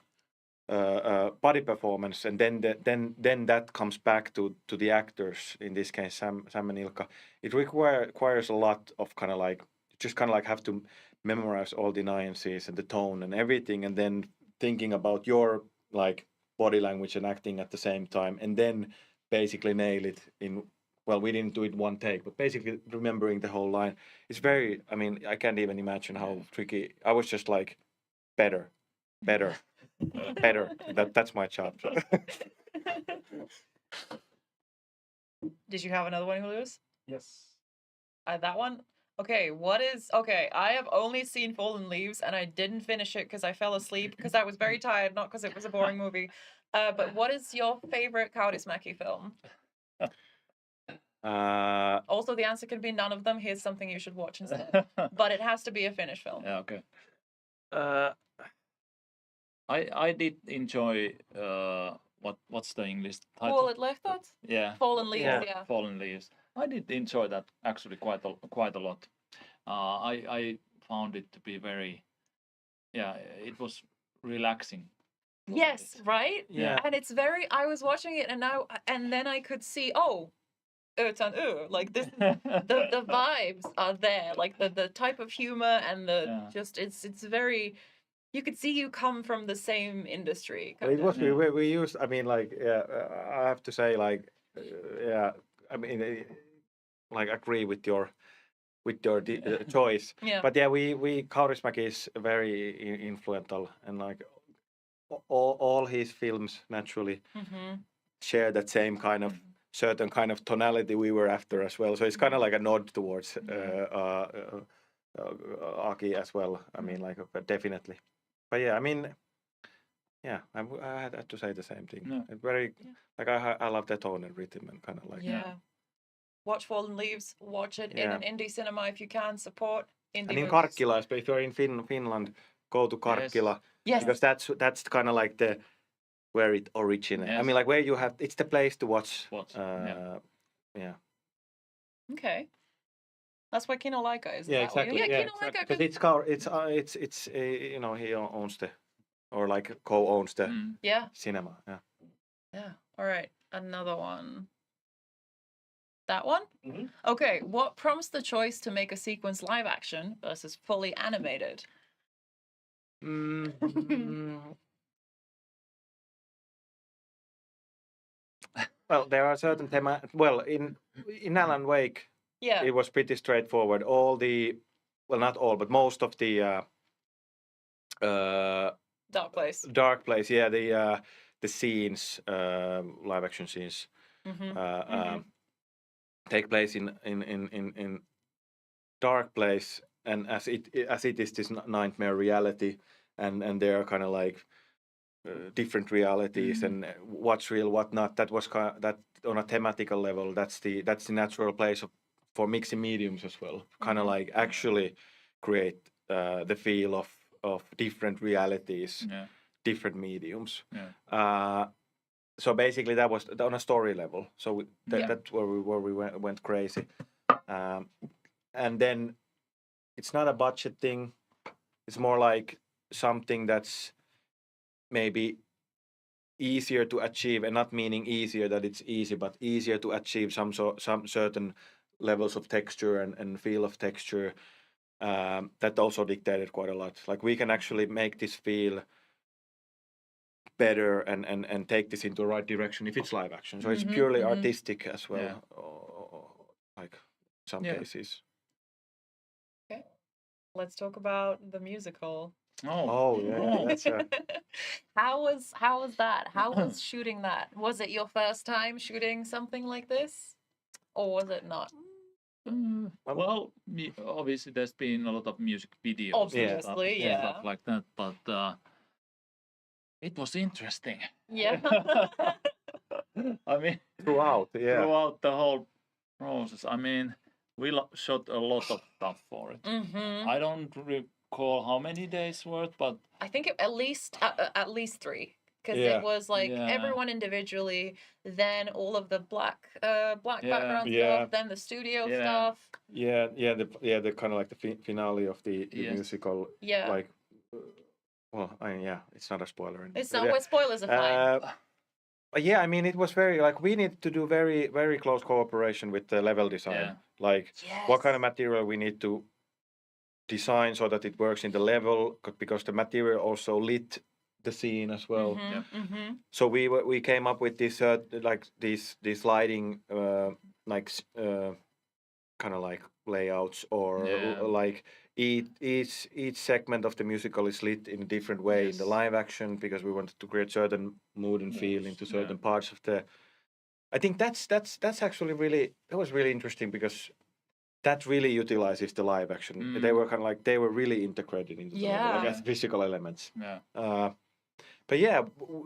body performance, and then that comes back to the actors, in this case Sam and Ilkka. It requires a lot of kind of like, just kind of like have to memorize all the nuances and the tone and everything, and then thinking about your like body language and acting at the same time, and then basically nail it in. Well, we didn't do it one take, but basically remembering the whole line. It's very, I mean, I can't even imagine how tricky. I was just like, better. That's my job. Did you have another one, Julius? Yes. That one? Okay, I have only seen Fallen Leaves, and I didn't finish it because I fell asleep because I was very tired, not because it was a boring movie. But what is your favorite Kaurismäki film? Also, the answer can be none of them. Here's something you should watch instead. But it has to be a Finnish film. Yeah, okay. I did enjoy what's the English title? Kuolleet lehtot? Yeah. Fallen Leaves, yeah. Fallen Leaves. I did enjoy that actually quite a lot. I found it to be very, it was relaxing. Yes, right? Yeah. And it's very, I was watching it and then I could see, like this, the vibes are there, like the type of humor and it's very, you could see you come from the same industry. It was, we used, I mean, like, I have to say, like, I mean, like, agree with your choice. Yeah. But yeah, we Kaurismäki is very influential, and like all his films naturally share that same kind of certain kind of tonality we were after as well. So it's kind of like a nod towards Aki as well. I mean, like, definitely. But yeah, I mean, yeah, I had to say the same thing. Yeah. It's very, like, I love the tone and rhythm and kind of like. Yeah. Watch Fallen Leaves. Watch it in an indie cinema if you can. Support indie And in movies. Karkkila, if you're in Finland, go to Karkkila. Yes. Because that's kind of like the where it originates. Yes. I mean, like, where you have, it's the place to watch. Yeah. Okay. That's why Kinolaika is. Yeah, that exactly. Way. Yeah, Kinolaika. exactly. Because it's he owns the, or like co-owns the cinema. Yeah. Yeah. All right. Another one. That one? Mm-hmm. Okay. What prompts the choice to make a sequence live action versus fully animated? Well, there are certain well, in Alan Wake, it was pretty straightforward. All the, well, not all, but most of the Dark Place. Dark Place, yeah, the scenes, live action scenes, take place in Dark Place, and as it is this nightmare reality, and there are kind of like different realities and what's real, what not. That was that on a thematical level. That's the natural place for mixing mediums as well. Kind of like actually create the feel of different realities, different mediums. so basically that was on a story level. So that's where we went crazy. And then it's not a budget thing. It's more like something that's maybe easier to achieve, and not meaning easier that it's easy, but easier to achieve some certain levels of texture and feel of texture. That also dictated quite a lot. Like we can actually make this feel better and take this into the right direction if it's live action. So it's purely artistic as well, like some cases. Okay, let's talk about the musical. Oh yeah, that's How was that? How was shooting that? Was it your first time shooting something like this, or was it not? Well, obviously there's been a lot of music videos, obviously, and stuff like that, but it was interesting. Yeah. I mean, throughout the whole process. I mean, we shot a lot of stuff for it. I don't recall how many days worth, but I think at least 3. Because it was like everyone individually, then all of the black background stuff, then the studio stuff. The kind of like the finale of the musical. Yeah. Like, well, it's not a spoiler. It's not. Spoilers are fine. Yeah, I mean, it was very like we need to do very very close cooperation with the level design. Like, what kind of material we need to design so that it works in the level, because the material also lit the scene as well. So we came up with this like these lighting kind of like layouts, or like each segment of the musical is lit in a different way in the live action, because we wanted to create certain mood and feel into certain parts of the. I think that's actually that was really interesting, because that really utilizes the live action. They were kind of like they were really integrated into the like as physical elements. But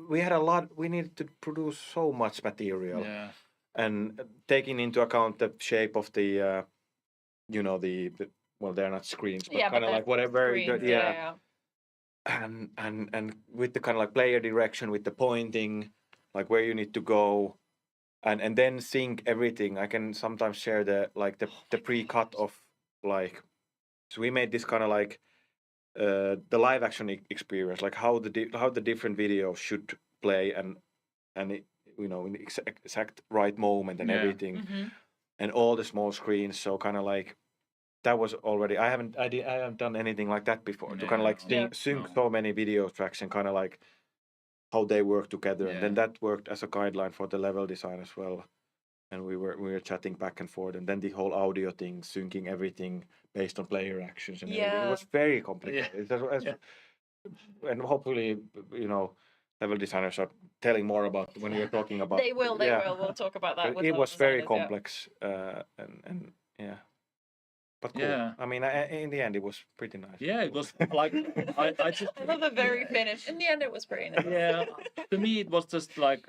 we had a lot. We needed to produce so much material, and taking into account the shape of the, the well, they're not screens, but kind of like whatever. Screens, And with the kind of like player direction, with the pointing, like where you need to go, and then sync everything. I can sometimes share the pre-cut of like. So we made this kind of like. The live action experience, like how the different videos should play, and it, in the exact right moment and everything, and all the small screens. So kind of like that was already I haven't done anything like that before, to kind of like sync so many video tracks and kind of like how they work together, and then that worked as a guideline for the level design as well. And we were chatting back and forth, and then the whole audio thing, syncing everything based on player actions and everything. It was very complicated. And hopefully, level designers are telling more about when you're talking about. They will. We'll talk about that. It was very complex, and but cool. I mean, in the end, it was pretty nice. Yeah, it was like I just. I love the very finish. In the end, it was pretty nice. Yeah, to me, it was just like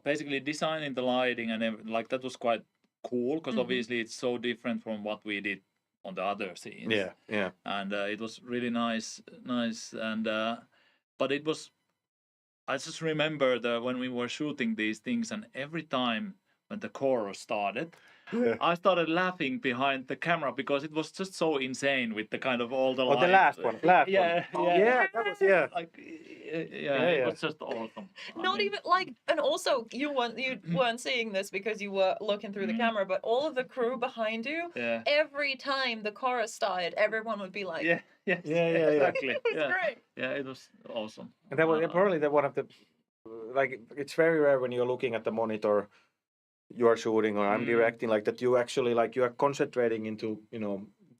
basically designing the lighting and like that was quite cool, because obviously it's so different from what we did on the other scenes. Yeah. And it was really nice, and but it was. I just remember when we were shooting these things, and every time when the chorus started, I started laughing behind the camera, because it was just so insane with the kind of all the lights. The last one. That was like it was just awesome. Not even like, and also you weren't seeing this because you were looking through the camera, but all of the crew behind you, every time the chorus started, everyone would be like, exactly. It was great. Yeah, it was awesome. And that was probably one of the, like, it's very rare when you're looking at the monitor, you are shooting or I'm directing, like that you actually you are concentrating into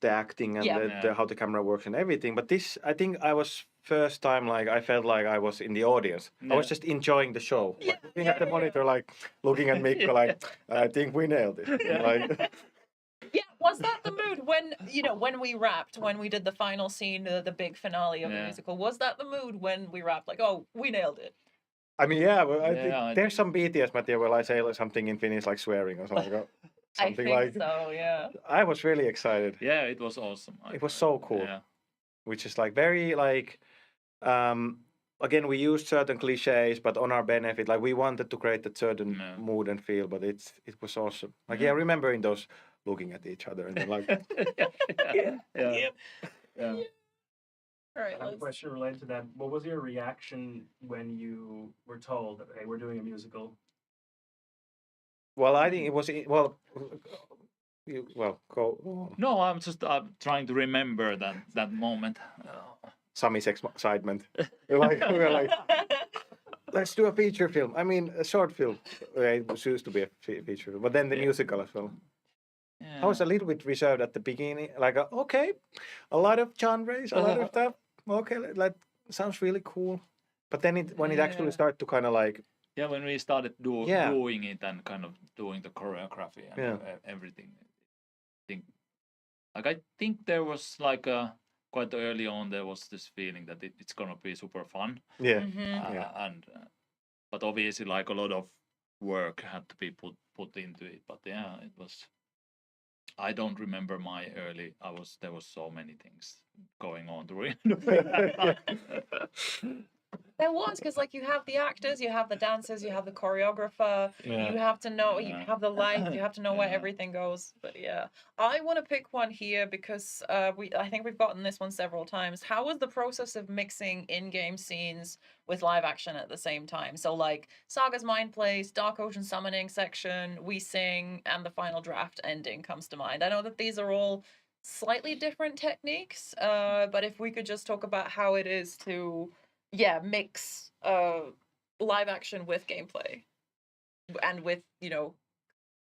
the acting and how the camera works and everything. But this, I think I was first time I felt like I was in the audience. I was just enjoying the show, looking at the monitor, looking at Mikko, I think we nailed it. Was that the mood when we wrapped, when we did the final scene, the big finale of the musical? Was that the mood when we wrapped? Like, oh, we nailed it. I mean, I think there's some BTS material where I say something in Finnish, like swearing or something. I think so, yeah. I was really excited. Yeah, it was awesome. It was so cool. Yeah. Which is very again, we used certain cliches, but on our benefit. Like we wanted to create that certain mood and feel, but it was awesome. Like remembering those looking at each other and then like, yeah. All right, I have a question related to that. What was your reaction when you were told, "Hey, we're doing a musical"? Well, I think it was go. No, I'm just trying to remember that moment. Sammy's excitement. we were like, let's do a feature film. I mean, a short film. It was used to be a feature film, but then the musical as well. Yeah. I was a little bit reserved at the beginning, like, okay, a lot of genres, a lot of stuff. Okay, that sounds really cool. But then when it actually started to kind of like... Yeah, when we started doing it and kind of doing the choreography and everything. I think there was like quite early on there was this feeling that it's gonna be super fun. Yeah. But obviously like a lot of work had to be put into it. But yeah, it was. I don't remember my early. There was so many things going on during. There was, because like you have the actors, you have the dancers, you have the choreographer, you have to know, you have the light, you have to know where everything goes. But yeah, I want to pick one here because I think we've gotten this one several times. How was the process of mixing in-game scenes with live action at the same time? So like Saga's Mind Place, Dark Ocean Summoning section, We Sing, and the final draft ending comes to mind. I know that these are all slightly different techniques, but if we could just talk about how it is to mix live action with gameplay and with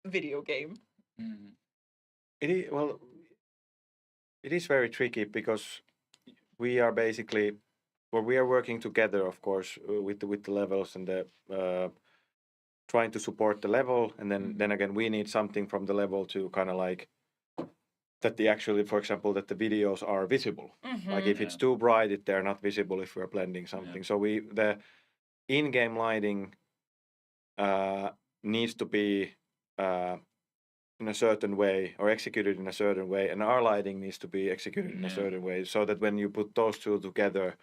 video game. It is very tricky because we are basically we are working together, of course, with the levels and the trying to support the level, and then again we need something from the level to kind of like that for example, that the videos are visible. Like if it's too bright, they're not visible if we're blending something. So the in-game lighting needs to be in a certain way or executed in a certain way, and our lighting needs to be executed in a certain way, so that when you put those two together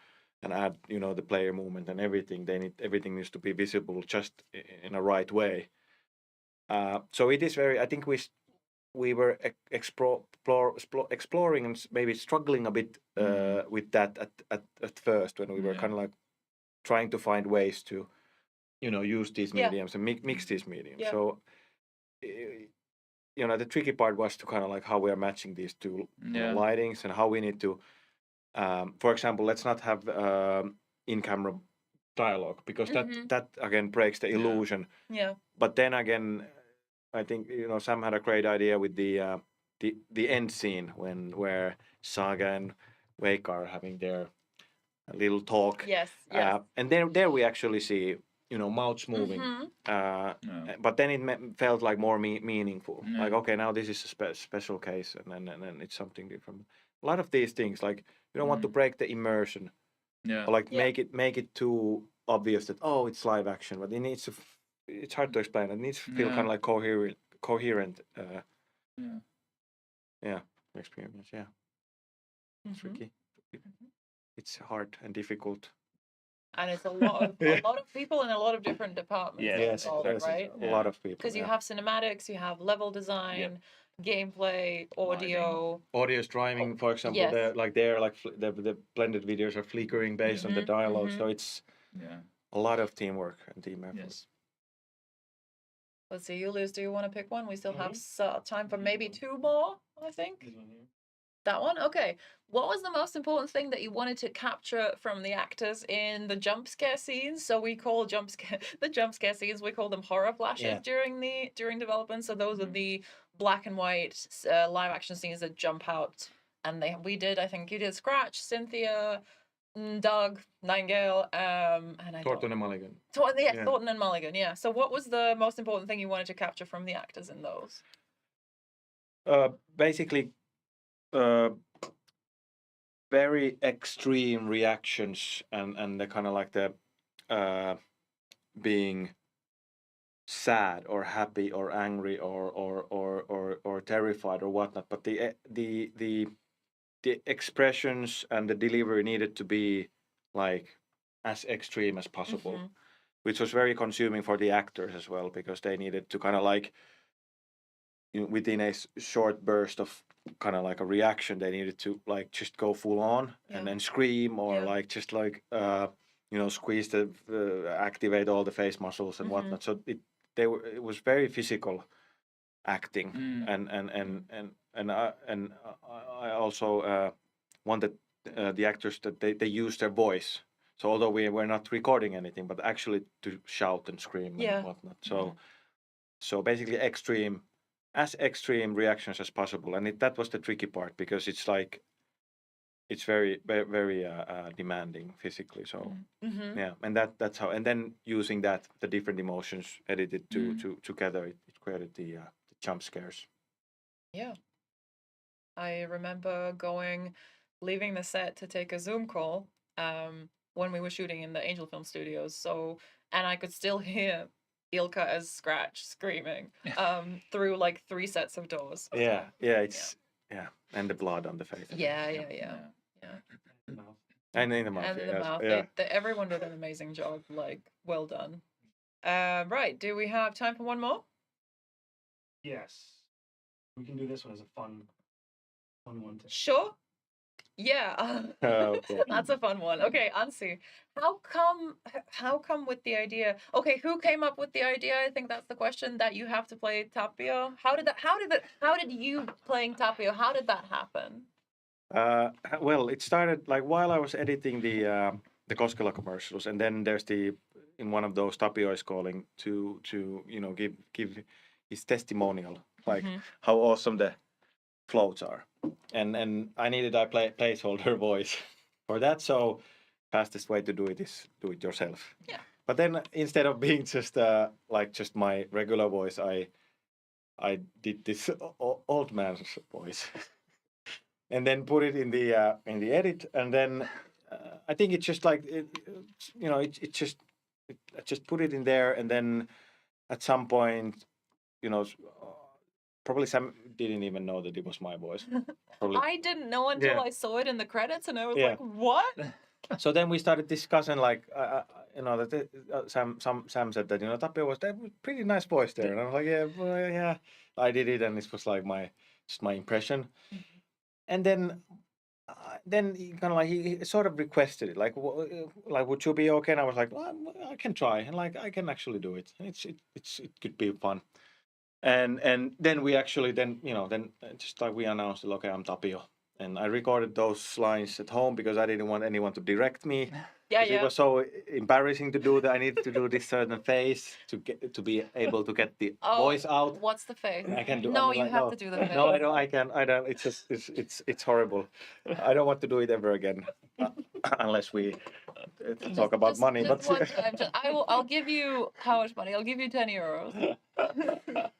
and add the player movement and everything, everything needs to be visible just in a right way. So it is very. I think we were exploring and maybe struggling a bit with that at first, when we were kind of like trying to find ways to use these mediums and mix these mediums. So the tricky part was to kind of like how we are matching these two lightings and how we need to for example, let's not have in-camera dialogue, because that again breaks the illusion. But then again, I think Sam had a great idea with the end scene where Saga and Wake are having their little talk. Yes. And there we actually see mouths moving. But then it felt like more meaningful. Like, okay, now this is a special case, and then it's something different. A lot of these things, like you don't want to break the immersion, or like make it too obvious that it's live action, but it needs to. It's hard to explain. It needs to feel kind of like coherent. Experience. Yeah, it's tricky. It's hard and difficult. And it's a lot of people in a lot of different departments. Yes, right? A lot of people. Because you have cinematics, you have level design, gameplay, audio. Audio streaming, for example, the blended videos are flickering based on the dialogue, so it's a lot of teamwork and team effort. Yes. Let's see, Julius, do you want to pick one? We still have time for maybe two more, I think. That one? Okay. What was the most important thing that you wanted to capture from the actors in the jump scare scenes? So we call the jump scare scenes, we call them horror flashes during development. So those are the black and white live action scenes that jump out. And I think you did Scratch, Cynthia, Doug, Nightingale, and Thornton and Mulligan. Thornton and Mulligan, yeah. So what was the most important thing you wanted to capture from the actors in those? Basically, very extreme reactions and the kind of like the being sad or happy or angry or terrified or whatnot, but the expressions and the delivery needed to be like as extreme as possible, which was very consuming for the actors as well, because they needed to kind of like, within a short burst of kind of like a reaction, they needed to like just go full on and then scream or like just like squeeze the activate all the face muscles and whatnot. So it was very physical acting, and I also wanted the actors that they use their voice. So although we were not recording anything, but actually to shout and scream and whatnot. So basically as extreme reactions as possible, and that was the tricky part, because it's like it's very very demanding physically. So yeah, and that's how. And then using the different emotions edited together, it created the jump scares. Yeah, I remember leaving the set to take a Zoom call when we were shooting in the Angel Film Studios. So, and I could still hear Ilkka as Scratch screaming through like 3 sets of doors. Yeah, and the blood on the face. Yeah. And in the mouth. And in the mouth. Everyone did an amazing job. Like, well done. Right. Do we have time for one more? Yes. We can do this one as a fun one too. Sure. Yeah. Okay. That's a fun one. Okay, Anssi, how come with the idea? Okay, who came up with the idea? I think that's the question, that you have to play Tapio. How did you playing Tapio? How did that happen? Well, it started like while I was editing the Koskela commercials, and then there's in one of those Tapio is calling to give his testimonial, like how awesome the floats are, and I needed a placeholder voice for that. So fastest way to do it is do it yourself. Yeah. But then instead of being just my regular voice, I did this old man's voice, and then put it in the edit, and then I think it's just like I just put it in there, and then at some point, probably Sam didn't even know that it was my voice. Probably. I didn't know until I saw it in the credits, and I was like, "What?" So then we started discussing, like, that Sam said that Tapio was a pretty nice voice there, and I was like, yeah, I did it, and this was like my impression, and then he kind of like he sort of requested it, like would you be okay? And I was like, well, I can try, and like I can actually do it. It could be fun. And then we actually then just like we announced, okay, I'm Tapio, and I recorded those lines at home because I didn't want anyone to direct me. It was so embarrassing to do that. I needed to do this certain face to be able to get the voice out. What's the face? I can do. No, you have to do the face. No, I don't. I don't. It's just it's horrible. I don't want to do it ever again, unless we talk about money. Just one time. I'll give you how much money? I'll give you 10 euros.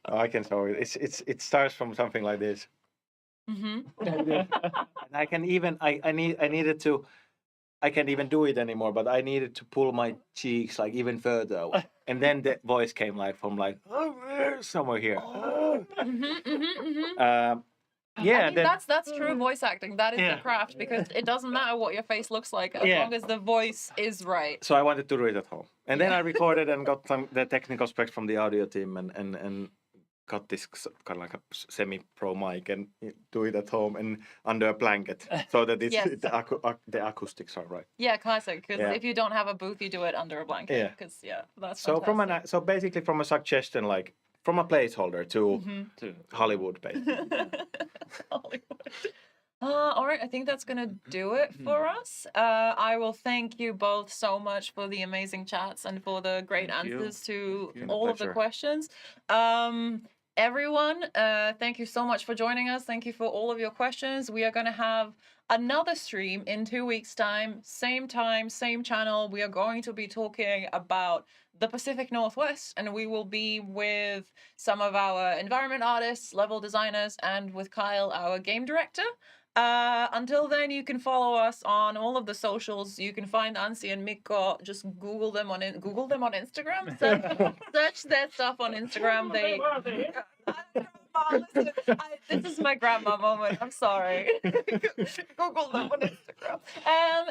I can show it. It starts from something like this. And I can even I needed to. I can't even do it anymore, but I needed to pull my cheeks like even further away. And then the voice came like from like somewhere here. I mean, that's true voice acting. That is the craft, because it doesn't matter what your face looks like as long as the voice is right. So I wanted to do it at home, and then I recorded and got the technical specs from the audio team, and got this kind of like a semi-pro mic and do it at home and under a blanket, so that the acoustics are right. Yeah, classic. Because if you don't have a booth, you do it under a blanket. Because that's so fantastic. so basically from a suggestion, like from a placeholder to Hollywood, basically. Hollywood. All right, I think that's gonna do it for us. I will thank you both so much for the amazing chats and for the great answers to all of the questions. Everyone, thank you so much for joining us. Thank you for all of your questions. We are going to have another stream in 2 weeks' time, same channel. We are going to be talking about the Pacific Northwest, and we will be with some of our environment artists, level designers, and with Kyle, our game director. Until then, you can follow us on all of the socials. You can find Anssi and Mikko. Just Google them on Instagram. Search their stuff on Instagram. grandma. Listen, this is my grandma moment. I'm sorry. Google them on Instagram.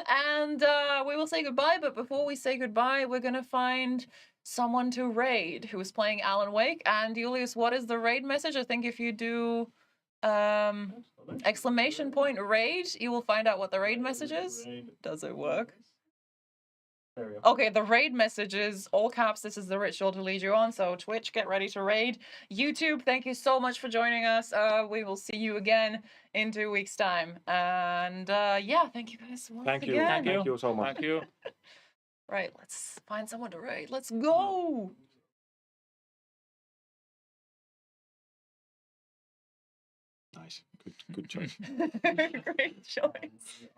And we will say goodbye. But before we say goodbye, we're gonna find someone to raid who is playing Alan Wake. And Julius, what is the raid message? I think if you do exclamation point raid, you will find out what the raid message is. Does it work? Okay, the raid message is all caps. This is the ritual to lead you on. So Twitch, get ready to raid. YouTube, thank you so much for joining us. We will see you again in 2 weeks' time. And yeah, thank you guys once again. Thank you so much. Thank you. Right, let's find someone to raid. Let's go. Nice. Good choice. Great choice.